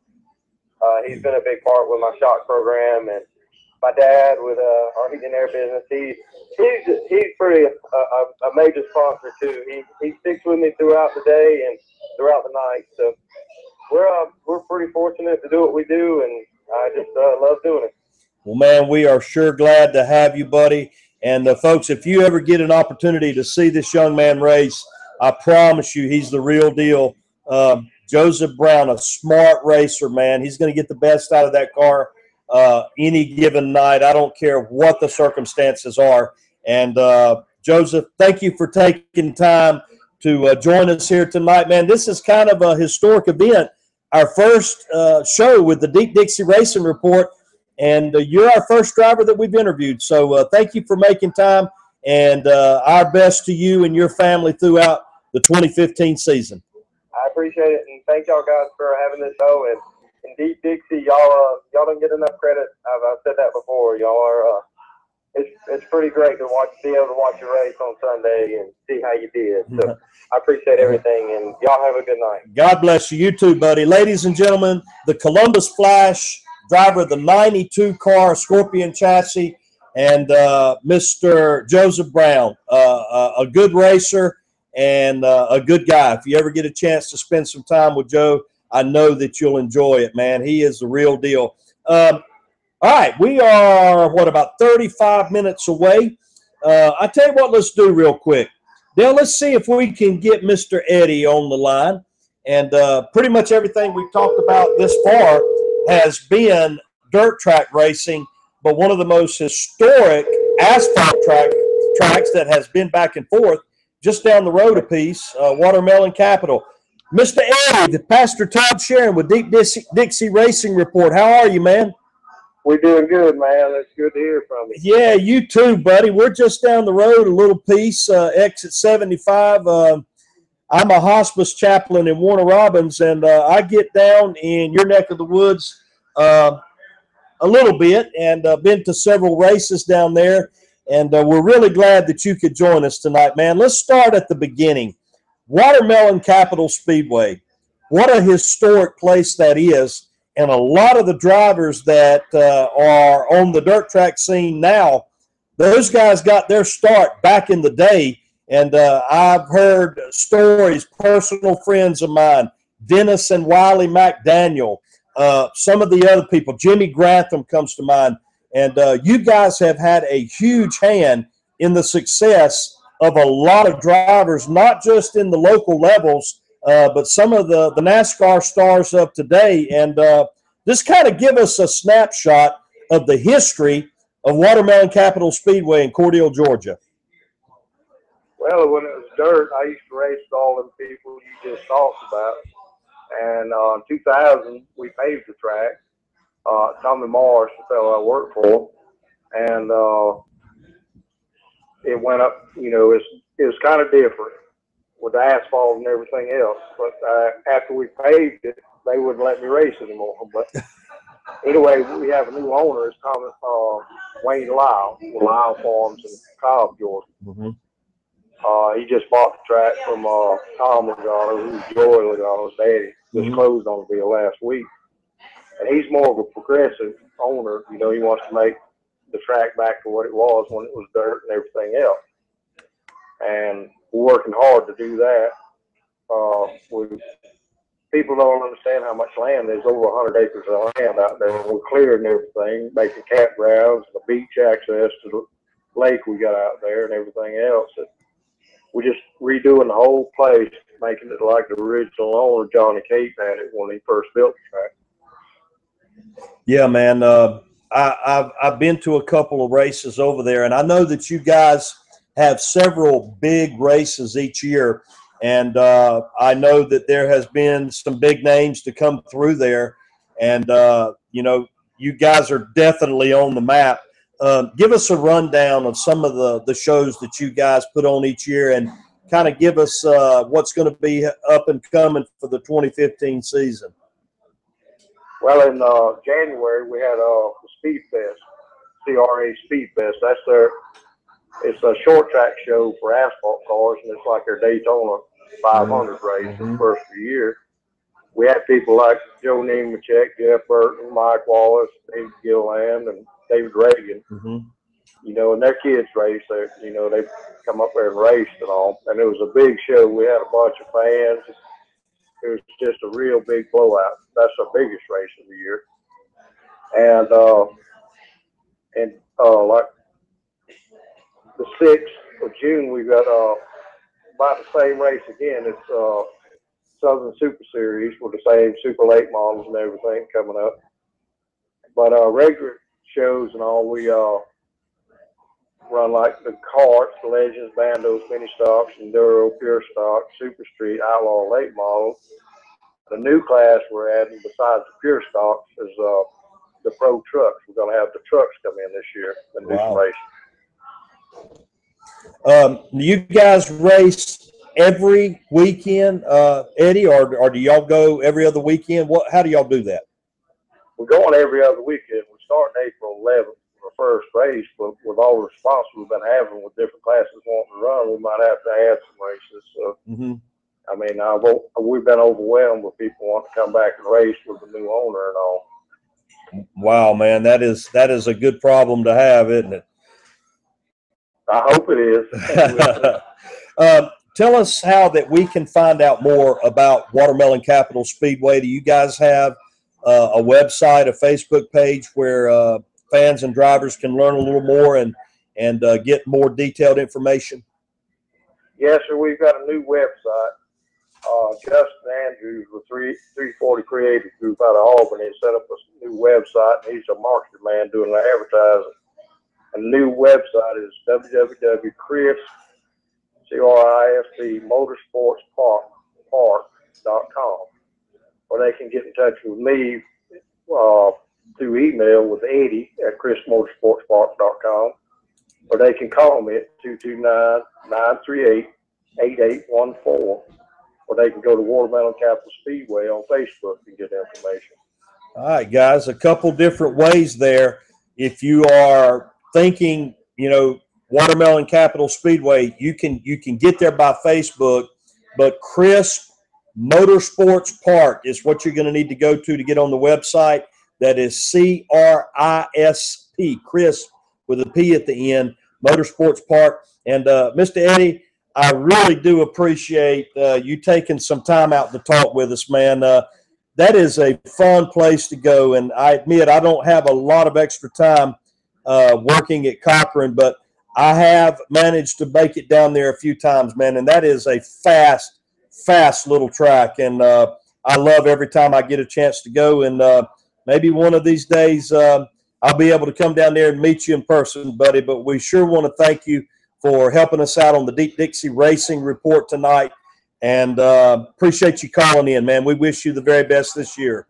J: He's been a big part with my shock program, and my dad with our heating and air business. He's pretty a major sponsor too. He sticks with me throughout the day and throughout the night. So we're pretty fortunate to do what we do, and I just love doing it.
A: Well, man, we are sure glad to have you, buddy. And folks, if you ever get an opportunity to see this young man race, I promise you he's the real deal. Joseph Brown, a smart racer, man. He's going to get the best out of that car any given night. I don't care what the circumstances are. And Joseph, thank you for taking time to join us here tonight, man. This is kind of a historic event, our first show with the Deep Dixie Racing Report, and you're our first driver that we've interviewed. So thank you for making time, and our best to you and your family throughout the 2015 season.
J: I appreciate it, and thank y'all guys for having this show. And Deep Dixie, y'all don't get enough credit. I've said that before. Y'all are it's pretty great to be able to watch your race on Sunday and see how you did. So I appreciate everything, and y'all have a good night.
A: God bless you. You too, buddy. Ladies and gentlemen, the Columbus Flash driver of the 92 car Scorpion chassis, and Mr. Joseph Brown, a good racer and a good guy. If you ever get a chance to spend some time with Joe, I know that you'll enjoy it, man. He is the real deal. All right, we are, about 35 minutes away. I tell you what, let's do real quick. Dale, let's see if we can get Mr. Eddie on the line. And pretty much everything we've talked about this far has been dirt track racing, but one of the most historic asphalt tracks that has been back and forth just down the road a piece, Watermelon Capital. Mr. Eddie, Pastor Todd Sharon with Deep Dixie Racing Report. How are you, man?
J: We're doing good, man. It's good to hear from you.
A: Yeah, you too, buddy. We're just down the road a little piece, exit 75. I'm a hospice chaplain in Warner Robins, and I get down in your neck of the woods a little bit, and been to several races down there, and we're really glad that you could join us tonight, man. Let's start at the beginning. Watermelon Capital Speedway. What a historic place that is. And a lot of the drivers that are on the dirt track scene now, those guys got their start back in the day. And I've heard stories, personal friends of mine, Dennis and Wiley McDaniel, some of the other people, Jimmy Grantham comes to mind. And you guys have had a huge hand in the success of a lot of drivers, not just in the local levels, but some of the NASCAR stars of today. And just kind of give us a snapshot of the history of Watermelon Capital Speedway in Cordele, Georgia.
J: Well, when it was dirt, I used to race all them people you just talked about. And in 2000, we paved the track. Tommy Marsh, the fellow I worked for, and it went up. You know, it was kind of different. with the asphalt and everything else. But after we paved it, they wouldn't let me race anymore. But anyway, we have a new owner. It's Thomas Wayne Lyle Farms in Cobb, Georgia.
A: Mm-hmm.
J: He just bought the track from Tom Logano, who's Joy Logano's daddy. Just closed on the deal last week. And he's more of a progressive owner. You know, he wants to make the track back to what it was when it was dirt and everything else. And we're working hard to do that. People don't understand how much land. There's over 100 acres of land out there. We're clearing everything, making campgrounds, the beach access to the lake we got out there and everything else. We're just redoing the whole place, making it like the original owner, Johnny Cape, had it when he first built the track.
A: Yeah, man. I've been to a couple of races over there, and I know that you guys have several big races each year. And I know that there has been some big names to come through there. And, you know, you guys are definitely on the map. Give us a rundown of some of the shows that you guys put on each year and kind of give us what's going to be up and coming for the 2015 season.
J: Well, in January, we had the Speed Fest, CRA Speed Fest. It's a short track show for asphalt cars, and it's like their Daytona 500 race the first of the year. We had people like Joe Nemechek, Jeff Burton, Mike Wallace, David Gilland, and David Reagan. You know, and their kids race. You know, they come up there and raced and all. And it was a big show. We had a bunch of fans. It was just a real big blowout. That's our biggest race of the year. And like the 6th of June, we got about the same race again. It's Southern Super Series with the same Super Late models and everything coming up. But regular shows and all, we run like the karts, the Legends, Bandos, Mini Stocks, Enduro, Pure Stock, Super Street, Outlaw Late models. The new class we're adding besides the Pure Stocks is the Pro Trucks. We're going to have the trucks come in this year and do some racing.
A: You guys race every weekend, Eddie, or do y'all go every other weekend? How do y'all do that?
J: We're going every other weekend. We start April 11th for the first race, but with all the response we've been having with different classes wanting to run, we might have to add some races. So, I mean, we've been overwhelmed with people wanting to come back and race with the new owner and all.
A: Wow, man, that is a good problem to have, isn't it?
J: I hope it is.
A: Tell us how that we can find out more about Watermelon Capital Speedway. Do you guys have a website, a Facebook page where fans and drivers can learn a little more and get more detailed information?
J: Yes, sir. We've got a new website. Justin Andrews with 340 Creative Group out of Albany set up a new website. He's a marketing man doing the advertising. And the new website is www.motorsportspark.com, or they can get in touch with me through email with Eddie at chrismotorsportspark.com, or they can call me at 229-938-8814, or they can go to Watermelon Capital Speedway on Facebook and get information.
A: All right, guys, a couple different ways there. If you are thinking, you know, Watermelon Capital Speedway, you can get there by Facebook, but Crisp Motorsports Park is what you're going to need to go to get on the website. That is CRISP, Crisp with a P at the end, Motorsports Park. And Mr. Eddie, I really do appreciate you taking some time out to talk with us, man. That is a fun place to go, and I admit I don't have a lot of extra time working at Cochran, but I have managed to make it down there a few times, man, and that is a fast little track, and I love every time I get a chance to go, and maybe one of these days I'll be able to come down there and meet you in person, buddy, but we sure want to thank you for helping us out on the Deep Dixie Racing Report tonight, and appreciate you calling in, man. We wish you the very best this year.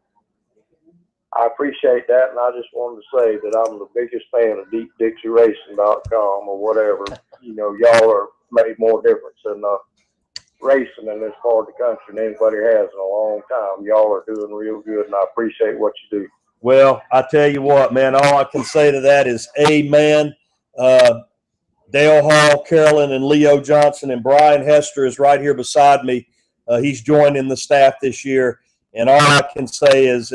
J: I appreciate that, and I just wanted to say that I'm the biggest fan of DeepDixieRacing.com or whatever. You know, y'all are made more difference than racing in this part of the country than anybody has in a long time. Y'all are doing real good, and I appreciate what you do.
A: Well, I tell you what, man, all I can say to that is amen. Dale Hall, Carolyn, and Leo Johnson, and Brian Hester is right here beside me. He's joining the staff this year. And all I can say is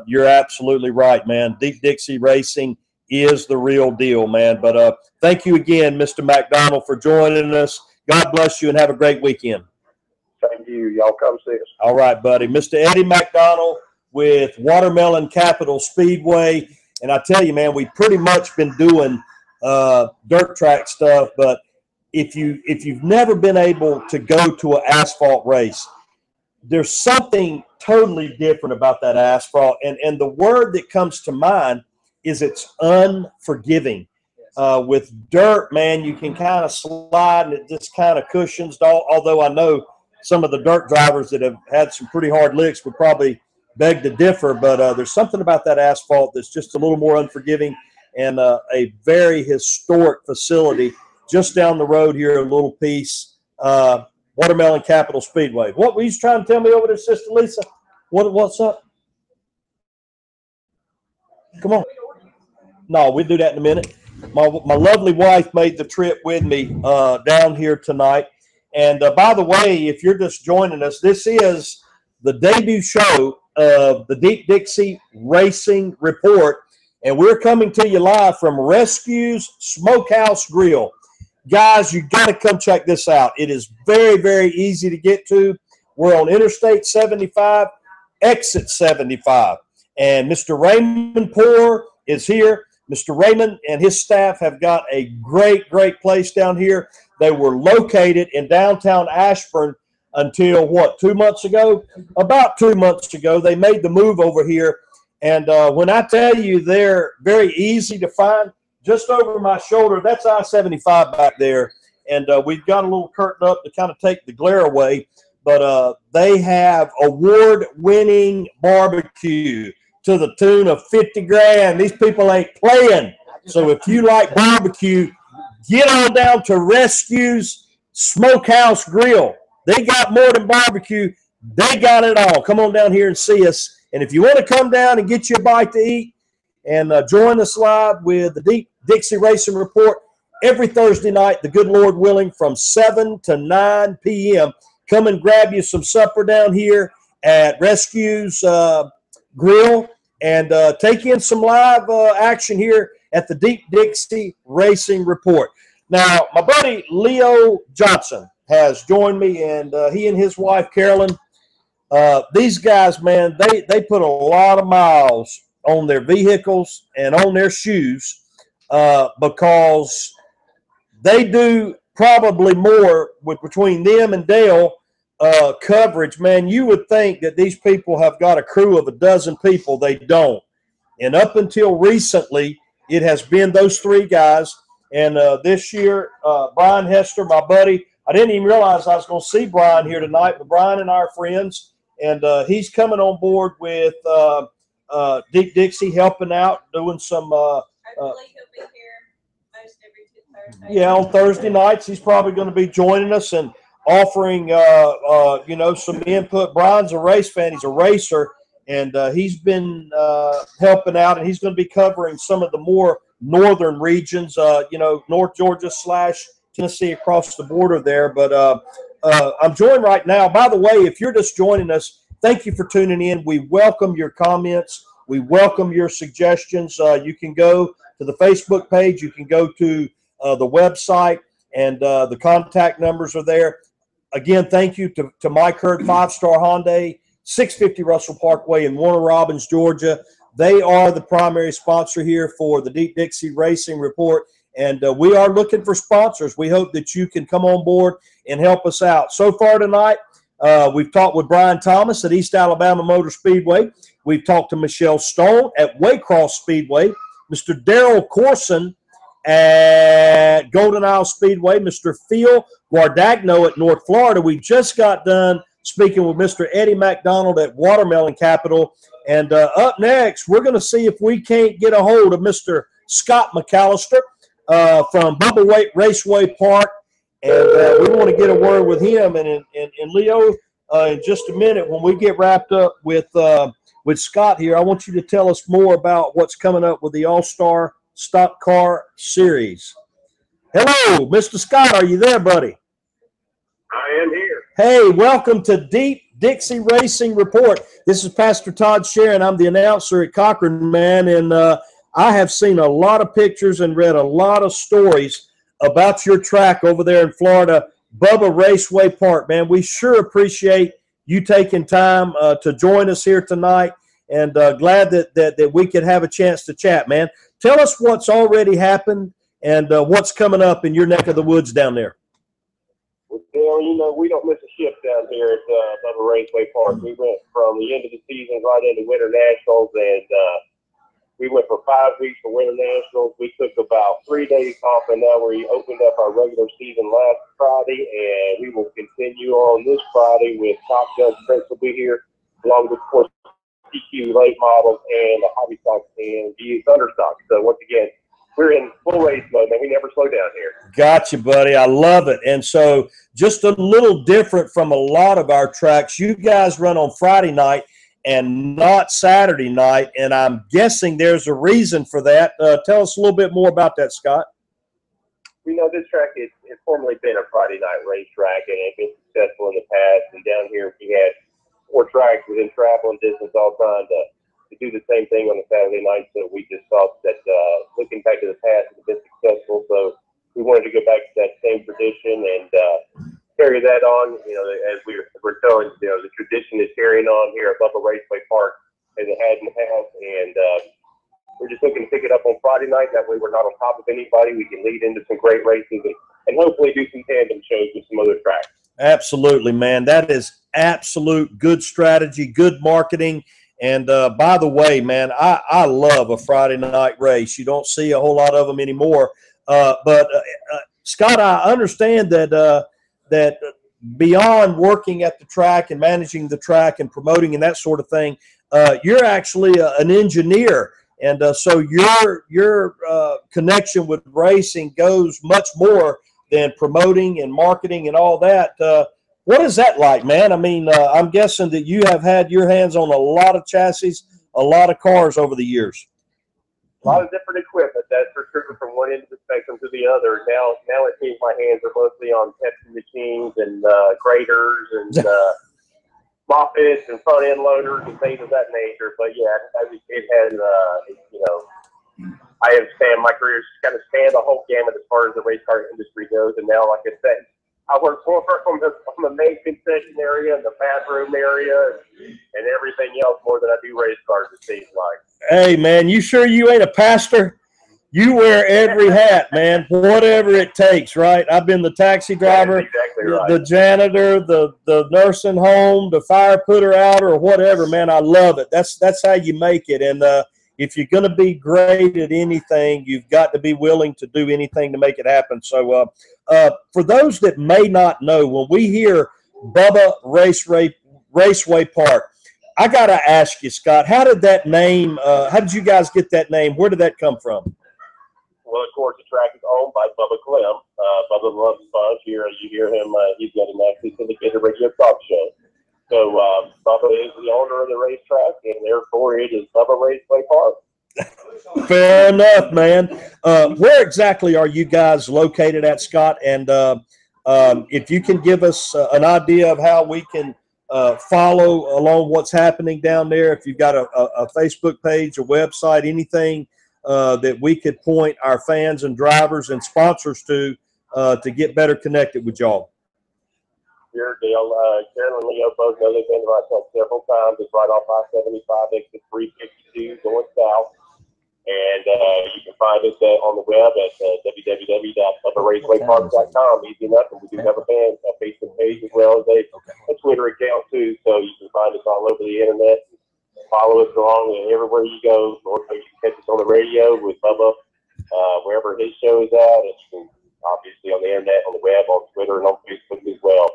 A: you're absolutely right, man. Deep Dixie Racing is the real deal, man. But thank you again, Mr. MacDonald, for joining us. God bless you and have a great weekend.
J: Thank you. Y'all come see us.
A: All right, buddy. Mr. Eddie MacDonald with Watermelon Capital Speedway. And I tell you, man, we've pretty much been doing dirt track stuff, but if you've never been able to go to an asphalt race, there's something totally different about that asphalt, and the word that comes to mind is it's unforgiving. With dirt, man, you can kind of slide and it just kind of cushions. Although I know some of the dirt drivers that have had some pretty hard licks would probably beg to differ, but there's something about that asphalt that's just a little more unforgiving. And a very historic facility just down the road here, a little piece, Watermelon Capital Speedway. What were you trying to tell me over there, Sister Lisa? What's up? Come on. No, we'll do that in a minute. My lovely wife made the trip with me down here tonight. And by the way, if you're just joining us, this is the debut show of the Deep Dixie Racing Report. And we're coming to you live from Rescue's Smokehouse Grill. Guys, you got to come check this out. It is very, very easy to get to. We're on Interstate 75, Exit 75. And Mr. Raymond Poor is here. Mr. Raymond and his staff have got a great, great place down here. They were located in downtown Ashburn until, 2 months ago? About 2 months ago, they made the move over here. And when I tell you they're very easy to find, just over my shoulder, that's I-75 back there. And we've got a little curtain up to kind of take the glare away. But they have award-winning barbecue to the tune of 50 grand. These people ain't playing. So if you like barbecue, get on down to Rescue's Smokehouse Grill. They got more than barbecue. They got it all. Come on down here and see us. And if you want to come down and get you a bite to eat and join us live with the Deep Dixie Racing Report every Thursday night, the good Lord willing, from 7 to 9 p.m., come and grab you some supper down here at Rescue's Grill and take in some live action here at the Deep Dixie Racing Report. Now, my buddy Leo Johnson has joined me, and he and his wife, Carolyn, these guys, man, they put a lot of miles on their vehicles and on their shoes because they do probably more between them and Dale coverage. Man, you would think that these people have got a crew of a dozen people. They don't. And up until recently, it has been those three guys. And this year, Brian Hester, my buddy, I didn't even realize I was going to see Brian here tonight, but Brian and I are friends. And he's coming on board with Deep Dixie, helping out, doing some.
C: I believe he'll be here most every Thursday.
A: Yeah, on Thursday nights, he's probably going to be joining us and offering, some input. Brian's a race fan; he's a racer, and he's been helping out, and he's going to be covering some of the more northern regions. North Georgia / Tennessee across the border there, but. I'm joined right now. By the way, if you're just joining us, thank you for tuning in. We welcome your comments. We welcome your suggestions. You can go to the Facebook page. You can go to the website, and the contact numbers are there. Again, thank you to Mike Hurd, 5-Star Hyundai, 650 Russell Parkway in Warner Robins, Georgia. They are the primary sponsor here for the Deep Dixie Racing Report. And we are looking for sponsors. We hope that you can come on board and help us out. So far tonight, we've talked with Brian Thomas at East Alabama Motor Speedway. We've talked to Michele Stone at Waycross Speedway, Mr. Darrell Courson at Golden Isle Speedway, Mr. Phil Guadagno at North Florida. We just got done speaking with Mr. Eddie MacDonald at Watermelon Capital. And up next, we're going to see if we can't get a hold of Mr. Scott McAllister from Bubba Raceway Park and we want to get a word with him. And Leo, in just a minute, when we get wrapped up with Scott here, I want you to tell us more about what's coming up with the All-Star Stock Car Series. Hello, Mr. Scott. Are you there, buddy?
E: I am here.
A: Hey, welcome to Deep Dixie Racing Report. This is Pastor Todd Sharon. I'm the announcer at Cochran, man, and I have seen a lot of pictures and read a lot of stories about your track over there in Florida, Bubba Raceway Park, man. We sure appreciate you taking time to join us here tonight, and glad that we could have a chance to chat, man. Tell us what's already happened and what's coming up in your neck of the woods down there.
E: Well, you know, we don't miss a shift down here at Bubba Raceway Park. We went from the end of the season right into Winter Nationals, and we went for 5 weeks for Winter Nationals. We took about 3 days off, and now we opened up our regular season last Friday, and we will continue on this Friday with Top Gun Tricks will be here, along with, of course, TQ late models and hobby stocks and VU Thunder stocks. So once again, we're in full race mode, man. We never slow down here.
A: Gotcha, buddy. I love it. And so just a little different from a lot of our tracks. You guys run on Friday night and not Saturday night, and I'm guessing there's a reason for that. Tell us a little bit more about that, Scott.
E: You know, this track has formerly been a Friday night racetrack, and it's been successful in the past. And down here, we had 4 tracks within travel and distance all trying to do the same thing on a Saturday night. So we just thought that looking back to the past, it's been successful. So we wanted to go back to that same tradition and carry that on. You know, as we're telling, you know, the tradition is carrying on here at Bubba Raceway Park as it had in the past. And we're just looking to pick it up on Friday night. That way we're not on top of anybody. We can lead into some great races and hopefully do some tandem shows with some other tracks. Absolutely, man. That is absolute good strategy, good marketing. And by the way, man, I love a Friday night race. You don't see a whole lot of them anymore. But Scott, I understand that that beyond working at the track and managing the track and promoting and that sort of thing, you're actually an engineer. And so your connection with racing goes much more than promoting and marketing and all that. What is that like, man? I mean, I'm guessing that you have had your hands on a lot of chassis, a lot of cars over the years. A lot of different equipment, that's for sure, from one end of the spectrum to the other. Now it seems my hands are mostly on testing machines and graders and moppets and front end loaders and things of that nature. But yeah, it has, you know, I have spanned my career, kind of spanned the whole gamut as far as the race car industry goes. And now, like I said, I work more from the main concession area and the bathroom area and everything else more than I do race cars, it seems like. Hey, man, you sure you ain't a pastor? You wear every hat, man, whatever it takes, right? I've been the taxi driver, exactly right, the janitor, the nursing home, the fire putter out, or whatever, man. I love it. That's how you make it. And if you're going to be great at anything, you've got to be willing to do anything to make it happen. So for those that may not know, when we hear Bubba Raceway Park, I got to ask you, Scott, how did that name, how did you guys get that name? Where did that come from? Well, of course, the track is owned by Bubba Clem. Bubba loves Sponge. You hear him, he's got a nationally syndicated radio talk show. So Bubba is the owner of the racetrack, and therefore it is Bubba Raceway Park. Fair enough, man. Where exactly are you guys located at, Scott? And if you can give us an idea of how we can follow along what's happening down there, if you've got a Facebook page, a website, anything that we could point our fans and drivers and sponsors to get better connected with y'all. Sure, Dale. Karen and Leo both know they've been to my track several times. It's right off I-75, exit 352, going south. And you can find us on the web at www.bubbaracewaypark.com. Easy enough. And we do have a Facebook page as well as a Twitter account, too. So you can find us all over the internet. Follow us along everywhere you go. Or you can catch us on the radio with Bubba, wherever his show is at. It's obviously on the internet, on the web, on Twitter, and on Facebook as well.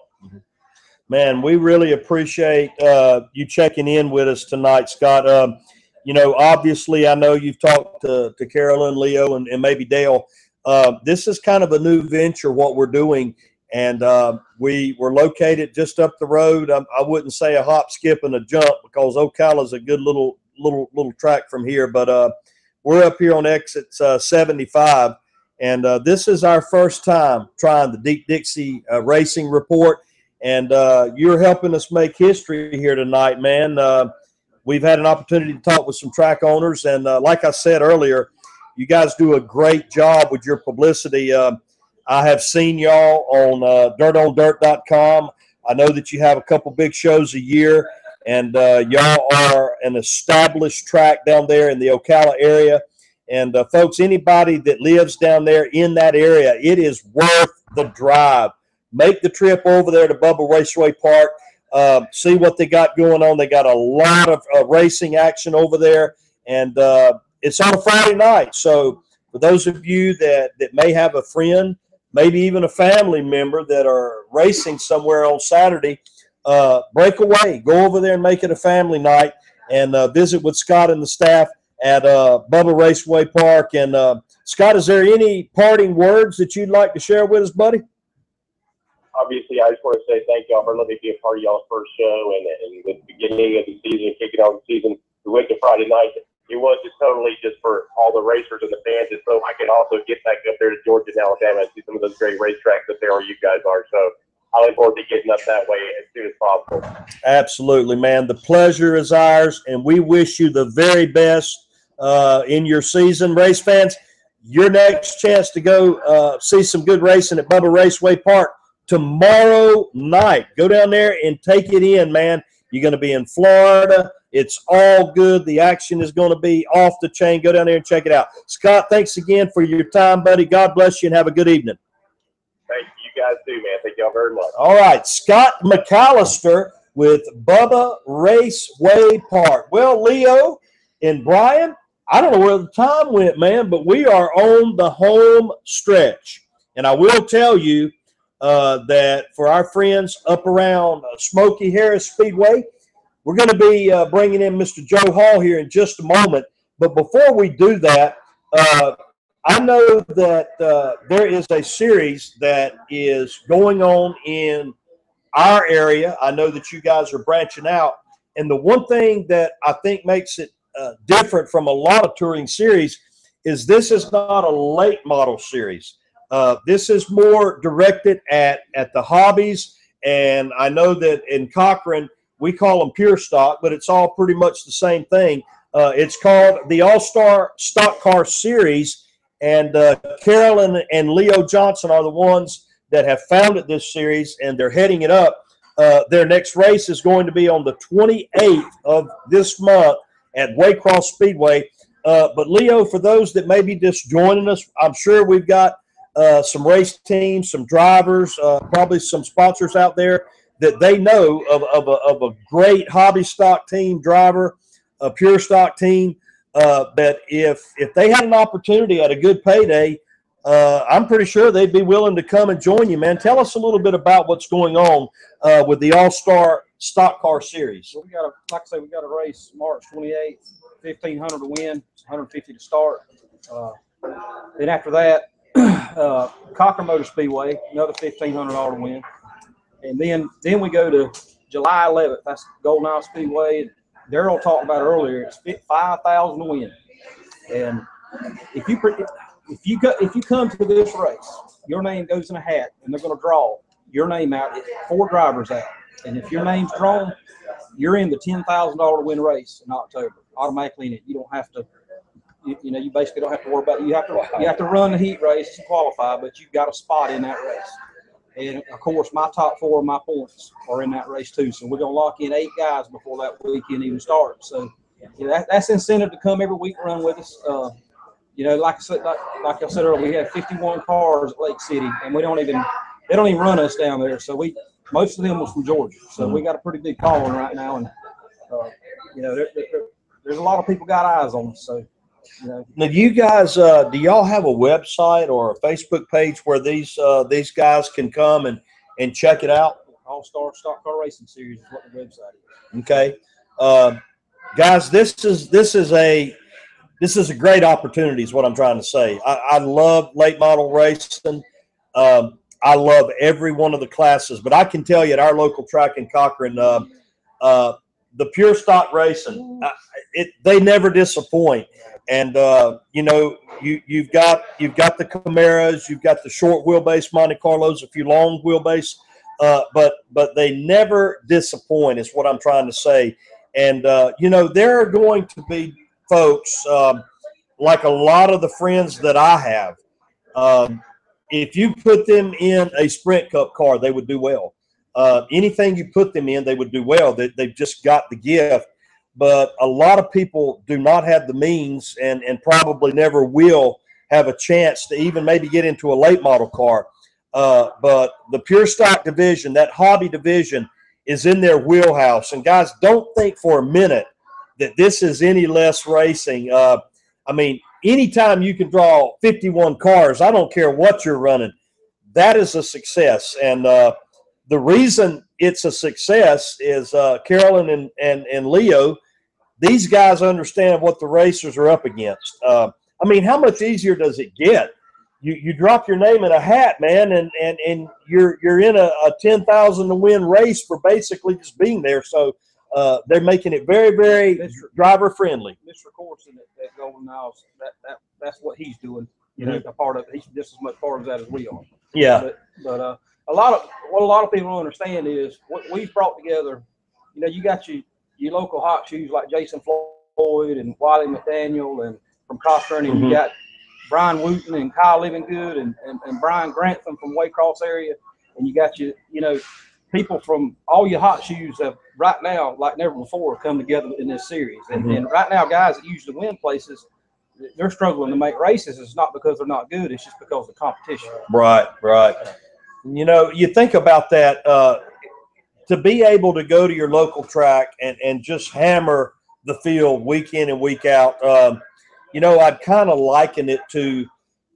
E: Man, we really appreciate you checking in with us tonight, Scott. You know, obviously, I know you've talked to Carolyn, Leo, and maybe Dale. This is kind of a new venture, what we're doing.
A: And we were located just up the road. I wouldn't say a hop, skip, and a jump because Ocala is a good little track from here. But we're up here on exit 75, and this is our first time trying the Deep Dixie Racing Report. And you're helping us make history here tonight, man. We've had an opportunity to talk with some track owners, and like I said earlier, you guys do a great job with your publicity. I have seen y'all on dirtondirt.com. I know that you have a couple big shows a year, and y'all are an established track down there in the Ocala area. And, folks, anybody that lives down there in that area, it is worth the drive. Make the trip over there to Bubba Raceway Park. See what they got going on. They got a lot of racing action over there, and it's on a Friday night. So for those of you that may have a friend, maybe even a family member that are racing somewhere on Saturday, break away. Go over there and make it a family night and visit with Scott and the staff at Bubba Raceway Park. And, Scott, is there any parting words that you'd like to share with us, buddy?
K: Obviously, I just want to say thank y'all for letting me be a part of y'all's first show and the beginning of the season, kicking off the season. We went to Friday night. It was just totally just for all the racers and the fans, and so I can also get back up there to Georgia and Alabama and see some of those great racetracks up there where you guys are. So I look forward to getting up that way as soon as possible.
A: Absolutely, man. The pleasure is ours, and we wish you the very best in your season. Race fans, your next chance to go see some good racing at Bubba Raceway Park tomorrow night. Go down there and take it in, man. You're going to be in Florida. It's all good. The action is going to be off the chain. Go down there and check it out. Scott, thanks again for your time, buddy. God bless you and have a good evening.
K: Thank you guys too, man. Thank y'all very much.
A: All right, Scott McAllister with Bubba Raceway Park. Well, Leo and Brian, I don't know where the time went, man, but we are on the home stretch. And I will tell you that for our friends up around Smoky Harris Speedway, we're going to be bringing in Mr. Joe Hall here in just a moment. But before we do that, I know that there is a series that is going on in our area. I know that you guys are branching out. And the one thing that I think makes it different from a lot of touring series is this is not a late model series. This is more directed at the hobbies. And I know that in Cochran, we call them pure stock, but it's all pretty much the same thing. It's called the All-Star Stock Car Series, and Carolyn and Leo Johnson are the ones that have founded this series, and they're heading it up. Their next race is going to be on the 28th of this month at Waycross Speedway. But, Leo, for those that may be just joining us, I'm sure we've got some race teams, some drivers, probably some sponsors out there that they know of a great hobby stock team driver, a pure stock team, that if they had an opportunity at a good payday, I'm pretty sure they'd be willing to come and join you, man. Tell us a little bit about what's going on with the All-Star Stock Car Series.
L: Well, like I say, we got a race March 28th, 1,500 to win, 150 to start. Then after that, Cochran Motor Speedway, another $1,500 to win. And then we go to July 11th. That's Golden Isle Speedway. Darrell talked about it earlier. It's $5,000 to win. And if you come to this race, your name goes in a hat, and they're going to draw your name out. 4 drivers out, and if your name's drawn, you're in the $10,000 to win race in October. Automatically in it. You don't have to. You basically don't have to worry about it. You have to run the heat race to qualify, but you've got a spot in that race. And, of course, my top 4 of my points are in that race, too. So we're going to lock in 8 guys before that weekend even starts. So that's incentive to come every week and run with us. Like I said earlier, we have 51 cars at Lake City, and they don't even run us down there. So most of them was from Georgia. So we got a pretty big following right now. And, there's a lot of people got eyes on us. So.
A: Now, you guys, do y'all have a website or a Facebook page where these guys can come and check it out?
L: All-Star Stock Car Racing Series is what the website is.
A: Okay, guys, this is a great opportunity. Is what I'm trying to say. I love late model racing. I I love every one of the classes. But I can tell you at our local track in Cochran, the pure stock racing, they never disappoint. And you know, you've got the Camaros, you've got the short wheelbase Monte Carlos, a few long wheelbase, but they never disappoint is what I'm trying to say. And you know, there are going to be folks like a lot of the friends that I have. If you put them in a Sprint Cup car, they would do well. Anything you put them in, they would do well. They've just got the gift. But a lot of people do not have the means and probably never will have a chance to even maybe get into a late model car. But the pure stock division, that hobby division, is in their wheelhouse. And guys, don't think for a minute that this is any less racing. I mean, anytime you can draw 51 cars, I don't care what you're running, that is a success. And the reason it's a success is Carolyn and Leo, these guys understand what the racers are up against. I mean, how much easier does it get? You drop your name in a hat, man, and you're in a 10,000 to win race for basically just being there. So they're making it very, very driver friendly.
L: Mr. Courson at Golden Isles, that's what he's doing. You know, a part of it. He's just as much part of that as we are.
A: Yeah.
L: But a lot of people don't understand is what we've brought together. You know, you got your local hot shoes like Jason Floyd and Wiley McDaniel and from Courson, and you got Brian Wooten and Kyle Livingood and Brian Grantham from Waycross area, and you got you know, people from all your hot shoes have right now, like never before, come together in this series. And right now, guys that usually win places, they're struggling to make races. It's not because they're not good. It's just because of the competition.
A: Right. You know, you think about that, to be able to go to your local track and just hammer the field week in and week out. You know, I'd kind of liken it to,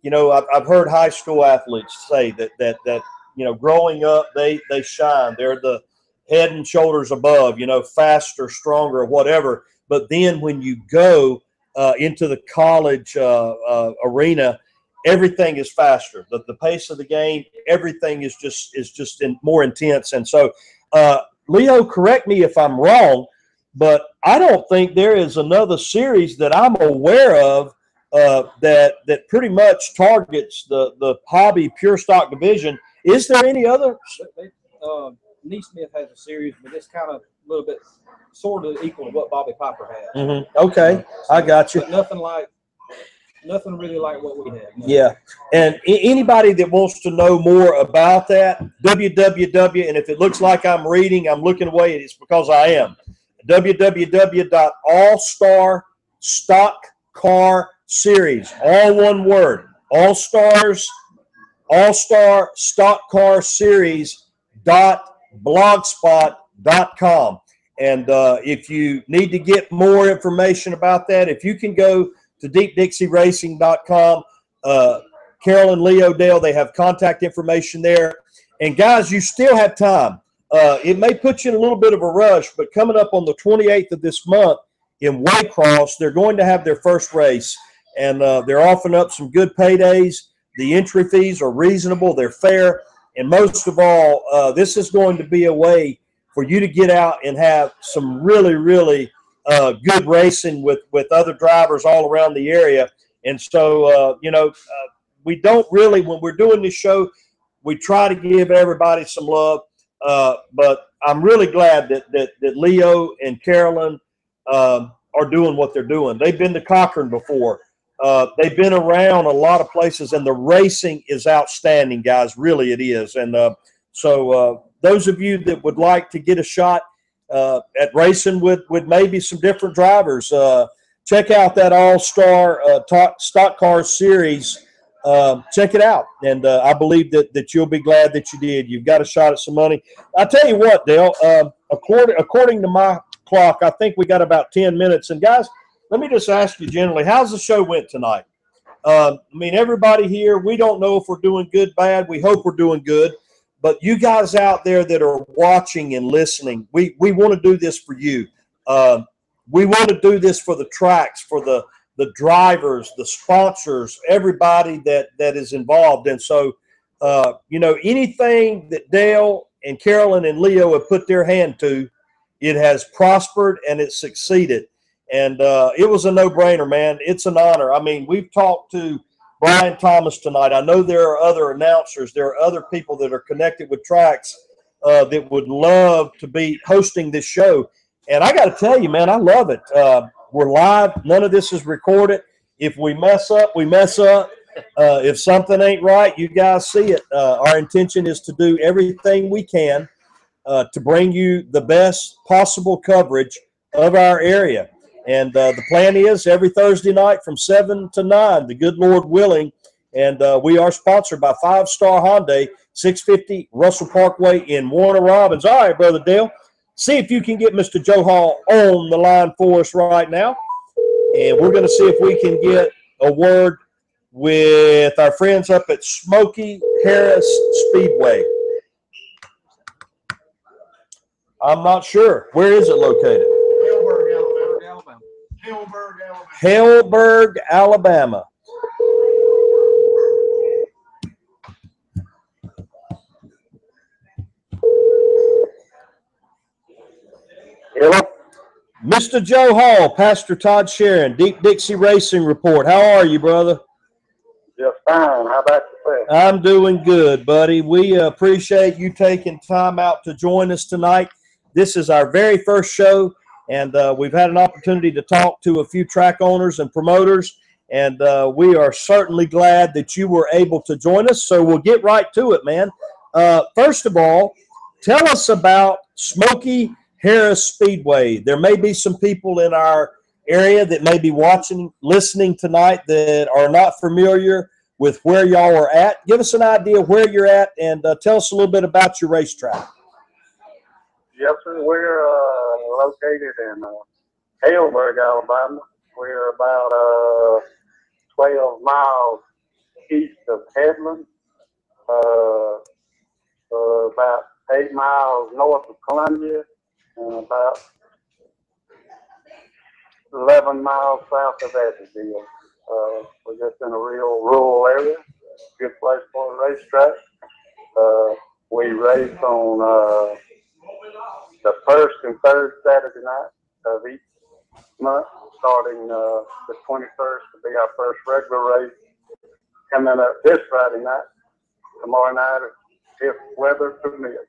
A: you know, I've heard high school athletes say that you know, growing up, they shine. They're the head and shoulders above, you know, faster, stronger, whatever. But then when you go into the college arena, everything is faster. The pace of the game, everything is just more intense. And so, Leo, correct me if I'm wrong, but I don't think there is another series that I'm aware of that pretty much targets the hobby pure stock division. Is there any other?
L: Neesmith has a series, but it's kind of a little bit sort of equal to what Bobby Piper has.
A: Okay, so, I got you.
L: Nothing really like what we have. No.
A: Yeah, and anybody that wants to know more about that, www, and if it looks like I'm reading, I'm looking away, it's because I am. www.allstar stock car series, all one word, all-star stock car series.blogspot.com. And if you need to get more information about that, if you can go to deepdixieracing.com, Carolyn, Leo, Dale, they have contact information there. And guys, you still have time. It may put you in a little bit of a rush, but coming up on the 28th of this month in Waycross, they're going to have their first race, and they're offering up some good paydays. The entry fees are reasonable, they're fair, and most of all, this is going to be a way for you to get out and have some really, really good racing with other drivers all around the area. And so, you know, we don't really, when we're doing this show, we try to give everybody some love. But I'm really glad that Leo and Carolyn are doing what they're doing. They've been to Cochran before. They've been around a lot of places, and the racing is outstanding, guys. Really, it is. And so those of you that would like to get a shot at racing with maybe some different drivers, check out that All-Star Stock Car Series. Check it out, and I believe that you'll be glad that you did. You've got a shot at some money. I'll tell you what, Dale, according to my clock, I think we got about 10 minutes. And, guys, let me just ask you generally, how's the show went tonight? I mean, everybody here, we don't know if we're doing good, bad. We hope we're doing good. But you guys out there that are watching and listening, we want to do this for you. We want to do this for the tracks, for the drivers, the sponsors, everybody that is involved. And so you know, anything that Dale and Carolyn and Leo have put their hand to, it has prospered and it's succeeded. And it was a no-brainer, man. It's an honor. I mean, we've talked to Brian Thomas tonight. I know there are other announcers. There are other people that are connected with tracks that would love to be hosting this show. And I got to tell you, man, I love it. We're live. None of this is recorded. If we mess up, we mess up. If something ain't right, you guys see it. Our intention is to do everything we can to bring you the best possible coverage of our area. And the plan is every Thursday night from 7 to 9, the good Lord willing. And we are sponsored by 5 Star Hyundai, 650 Russell Parkway in Warner Robins. All right, Brother Dale, see if you can get Mr. Joe Hall on the line for us right now. And we're going to see if we can get a word with our friends up at Smoky Harris Speedway. I'm not sure. Where is it located? Haleburg, Alabama.
E: Hello?
A: Mr. Joe Hall, Pastor Todd Sharon, Deep Dixie Racing Report. How are you, brother?
E: Just fine. How about yourself?
A: I'm doing good, buddy. We appreciate you taking time out to join us tonight. This is our very first show, and we've had an opportunity to talk to a few track owners and promoters, and we are certainly glad that you were able to join us. So we'll get right to it, man. First of all, tell us about Smoky Harris Speedway. There may be some people in our area that may be watching, listening tonight that are not familiar with where y'all are at. Give us an idea where you're at and tell us a little bit about your racetrack.
E: Yes, sir. We're located in Haleburg, Alabama. We're about 12 miles east of Headland, about 8 miles north of Columbia, and about 11 miles south of Edgefield. We're just in a real rural area. Good place for a racetrack. We race on the first and third Saturday night of each month, starting the 21st to be our first regular race. Coming up this Friday night, tomorrow night, if weather permits,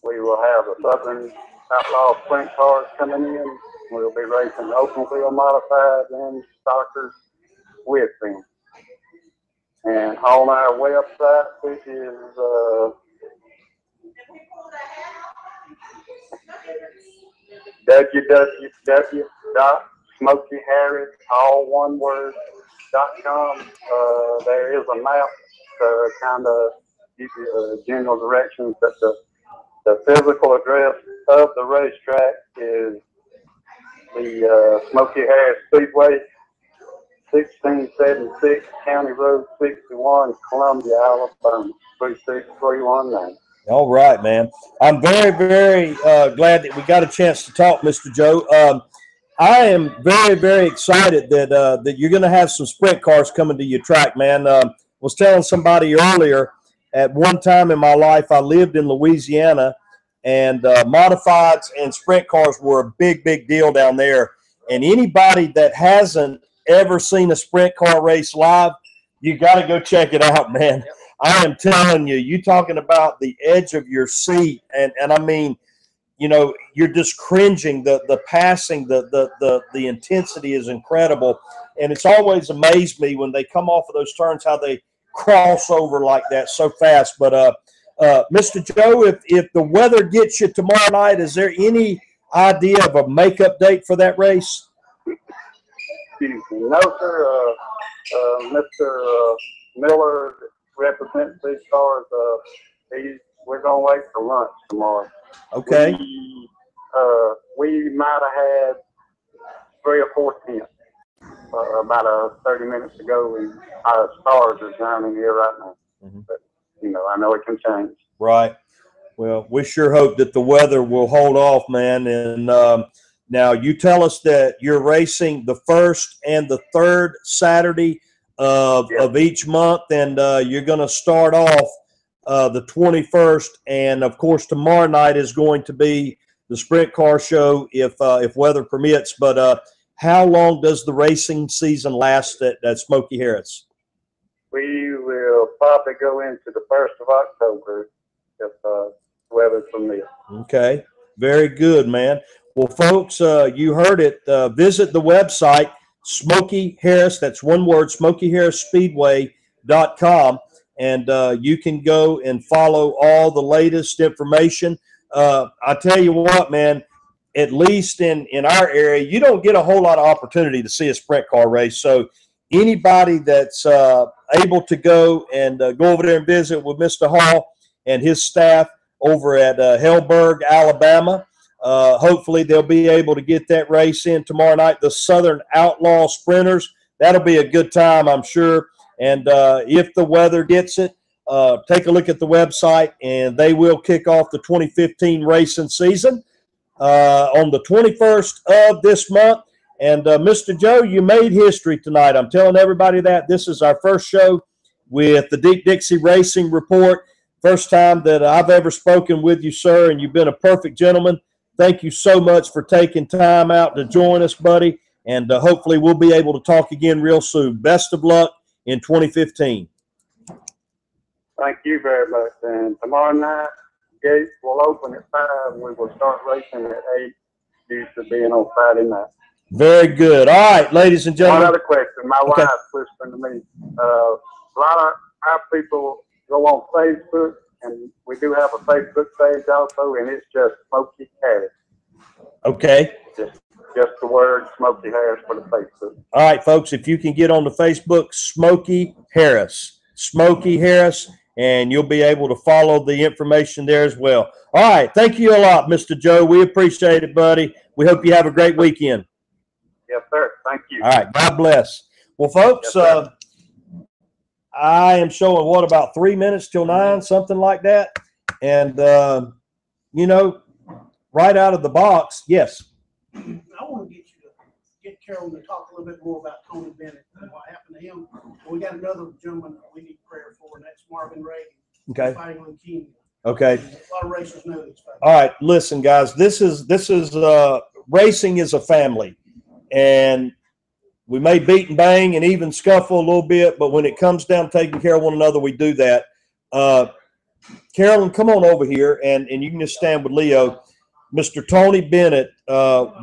E: we will have the Southern Outlaw Sprint cars coming in. We'll be racing open wheel modified and stockers with them. And on our website, which is www.smokyharris.com. There is a map to kind of give you general directions, but the physical address of the racetrack is the Smoky Harris Speedway, 1676 County Road 61, Columbia, Alabama, 36319.
A: All right, man. I'm very, very glad that we got a chance to talk, Mr. Joe. I am very, very excited that that you're going to have some sprint cars coming to your track, man. Was telling somebody earlier, at one time in my life, I lived in Louisiana, and modifieds and sprint cars were a big, big deal down there. And anybody that hasn't ever seen a sprint car race live, you got to go check it out, man. Yep. I am telling you, you talking about the edge of your seat, and I mean, you know, you're just cringing. The passing, the intensity is incredible, and it's always amazed me when they come off of those turns how they cross over like that so fast. But Mr. Joe, if the weather gets you tomorrow night, is there any idea of a makeup date for that race?
E: No, sir. Mr. Miller represents these cars. We're going to wait for lunch tomorrow.
A: Okay.
E: We might have had 3 or 4 tenths about 30 minutes ago, and our stars are down in here right now. Mm-hmm. But, you know, I know it can change.
A: Right. Well, we sure hope that the weather will hold off, man. And now you tell us that you're racing the first and the third Saturday of each month, and you're going to start off the 21st. And, of course, tomorrow night is going to be the sprint car show if weather permits. But how long does the racing season last at Smoky Harris?
M: We will probably go into the 1st of October if weather permits.
A: Okay, very good, man. Well, folks, you heard it. Visit the website, Smoky Harris, that's one word, SmokyHarrisSpeedway.com, and you can go and follow all the latest information. I tell you what, man, at least in our area, you don't get a whole lot of opportunity to see a sprint car race. So anybody that's able to go and go over there and visit with Mr. Hall and his staff over at Hellberg, Alabama, hopefully they'll be able to get that race in tomorrow night. The Southern Outlaw Sprinters, that'll be a good time, I'm sure. And if the weather gets it, take a look at the website, and they will kick off the 2015 racing season on the 21st of this month. And Mr. Joe, you made history tonight. I'm telling everybody that this is our first show with the Deep Dixie Racing Report. First time that I've ever spoken with you, sir, and you've been a perfect gentleman. Thank you so much for taking time out to join us, buddy, and hopefully we'll be able to talk again real soon. Best of luck in 2015.
M: Thank you very much. And tomorrow night, gates will open at 5. We will start racing at 8 due to being on Friday night.
A: Very good. All right, ladies and gentlemen.
M: One other question. My wife's listening to me. A lot of our people go on Facebook, and we do have a Facebook page also, and it's just Smoky Harris.
A: Okay.
M: Just the word Smoky Harris for the Facebook.
A: All right, folks, if you can get on the Facebook, Smoky Harris, and you'll be able to follow the information there as well. All right, thank you a lot, Mr. Joe. We appreciate it, buddy. We hope you have a great weekend.
M: Yes, sir. Thank you.
A: All right, God bless. Well, folks,
M: yes,
A: I am showing, what, about 3 minutes till 9, something like that. And, you know, right out of the box, yes.
F: I want to get Carol to talk a little bit more about Tony Bennett and what happened to him. We got another gentleman that we need prayer for, and that's Marvin Reagan.
A: Okay.
F: Fighting leukemia.
A: Okay.
F: A lot of racers know this.
A: All right, listen, guys. This is racing is a family, and we may beat and bang and even scuffle a little bit, but when it comes down to taking care of one another, we do that. Carolyn, come on over here, and you can just stand with Leo. Mr. Tony Bennett,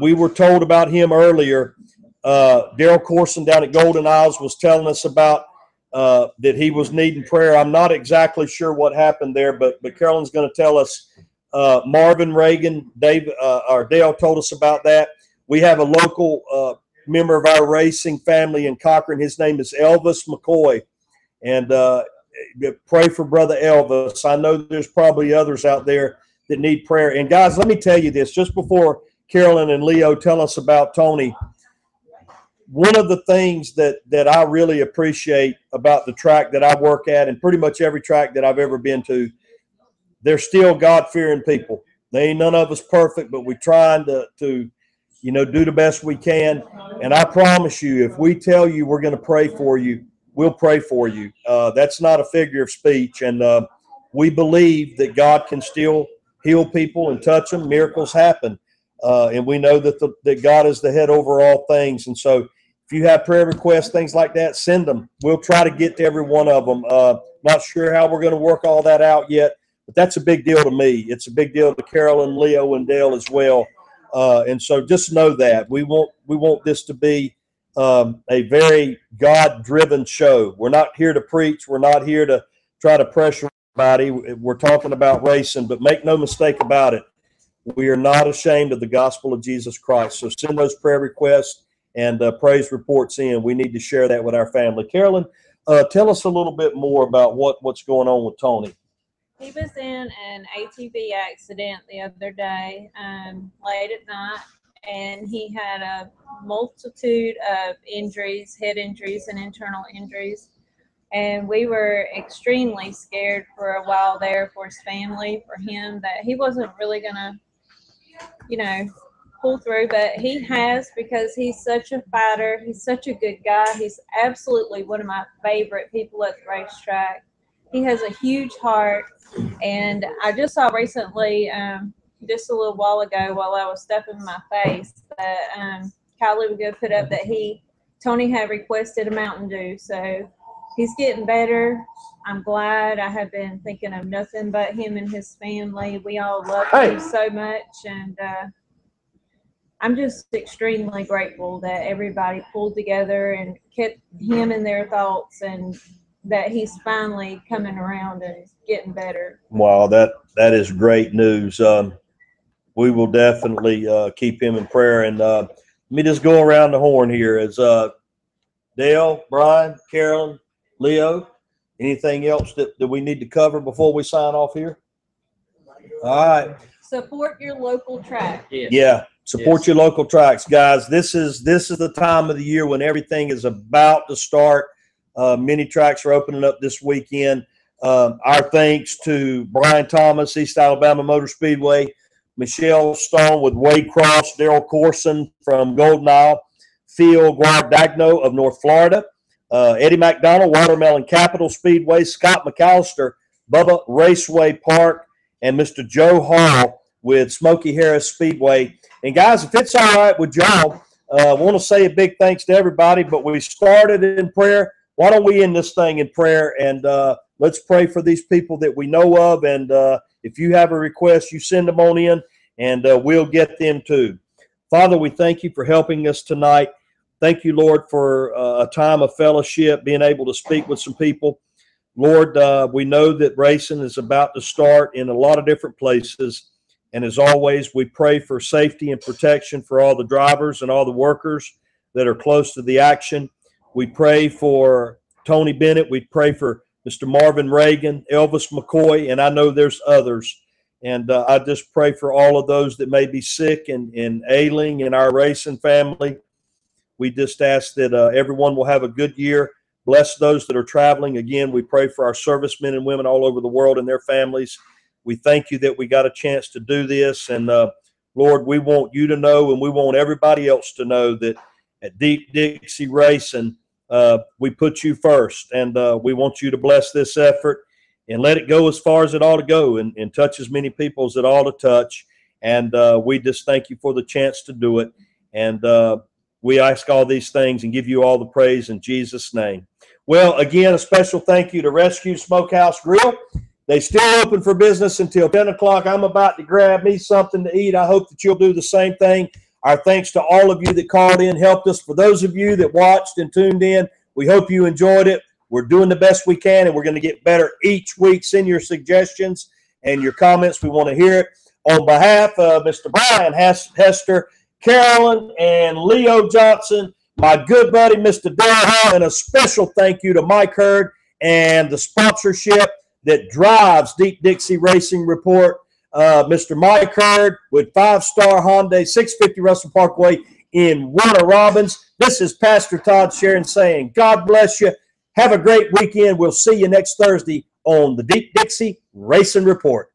A: we were told about him earlier. Darrell Courson down at Golden Isles was telling us about that he was needing prayer. I'm not exactly sure what happened there, but Carolyn's going to tell us. Marvin Reagan, Dale told us about that. We have a local member of our racing family in Cochran. His name is Elvis McCoy, and pray for Brother Elvis. I know there's probably others out there that need prayer. And guys, let me tell you this, just before Carolyn and Leo tell us about Tony, one of the things that I really appreciate about the track that I work at, and pretty much every track that I've ever been to, they're still God-fearing people. They ain't none of us perfect, but we're trying to you know, do the best we can. And I promise you, if we tell you we're going to pray for you, we'll pray for you. That's not a figure of speech. And we believe that God can still heal people and touch them. Miracles happen. And we know that God is the head over all things. And so if you have prayer requests, things like that, send them. We'll try to get to every one of them. Not sure how we're going to work all that out yet, but that's a big deal to me. It's a big deal to Carolyn, Leo, and Dale as well. And so just know that we want this to be a very God-driven show. We're not here to preach. We're not here to try to pressure anybody. We're talking about racing, but make no mistake about it. We are not ashamed of the gospel of Jesus Christ. So send those prayer requests and praise reports in. We need to share that with our family. Carolyn, tell us a little bit more about what's going on with Tony.
C: He was in an ATV accident the other day, late at night, and he had a multitude of injuries, head injuries and internal injuries. And we were extremely scared for a while there for his family, for him, that he wasn't really going to, you know, pull through. But he has, because he's such a fighter. He's such a good guy. He's absolutely one of my favorite people at the racetrack. he has a huge heart. And I just saw recently, just a little while ago while I was stuffing my face, that Kylie would go put up that Tony had requested a Mountain Dew. So he's getting better. I'm glad. I have been thinking of nothing but him and his family. We all love him so much. And I'm just extremely grateful that everybody pulled together and kept him in their thoughts, and that he's finally coming around and getting better.
A: Wow, that is great news. We will definitely keep him in prayer. And let me just go around the horn here. As Dale, Brian, Carolyn, Leo, anything else that we need to cover before we sign off here? All right.
C: Support your local track.
A: Yeah. Support your local tracks, guys. This is the time of the year when everything is about to start. Many tracks are opening up this weekend. Our thanks to Brian Thomas, East Alabama Motor Speedway, Michele Stone with Waycross, Darrell Courson from Golden Isle, Phil Guadagno of North Florida, Eddie MacDonald, Watermelon Capital Speedway, Scott McAllister, Bubba Raceway Park, and Mr. Joe Hall with Smoky Harris Speedway. And guys, if it's all right with y'all, I want to say a big thanks to everybody, but we started in prayer. Why don't we end this thing in prayer, and let's pray for these people that we know of. And if you have a request, you send them on in, and we'll get them too. Father, we thank you for helping us tonight. Thank you, Lord, for a time of fellowship, being able to speak with some people. Lord, we know that racing is about to start in a lot of different places. And as always, we pray for safety and protection for all the drivers and all the workers that are close to the action. We pray for Tony Bennett. We pray for Mr. Marvin Reagan, Elvis McCoy, and I know there's others. And I just pray for all of those that may be sick and ailing in our racing family. We just ask that everyone will have a good year. Bless those that are traveling. Again, we pray for our servicemen and women all over the world and their families. We thank you that we got a chance to do this. And, Lord, we want you to know, and we want everybody else to know that at Deep Dixie Racing, we put you first. And we want you to bless this effort and let it go as far as it ought to go and touch as many people as it ought to touch. And we just thank you for the chance to do it. And we ask all these things and give you all the praise in Jesus' name. Well, again, a special thank you to Rescue Smokehouse Grill. They still open for business until 10 o'clock. I'm about to grab me something to eat. I hope that you'll do the same thing. Our thanks to all of you that called in, helped us. For those of you that watched and tuned in, we hope you enjoyed it. We're doing the best we can, and we're going to get better each week. Send your suggestions and your comments. We want to hear it. On behalf of Mr. Brian Hester, Carolyn, and Leo Johnson, my good buddy, Mr. Darrell, and a special thank you to Mike Hurd and the sponsorship that drives Deep Dixie Racing Report, Mr. Mike Hurd with 5-Star Hyundai, 650 Russell Parkway in Warner Robins. This is Pastor Todd Sharon saying, God bless you. Have a great weekend. We'll see you next Thursday on the Deep Dixie Racing Report.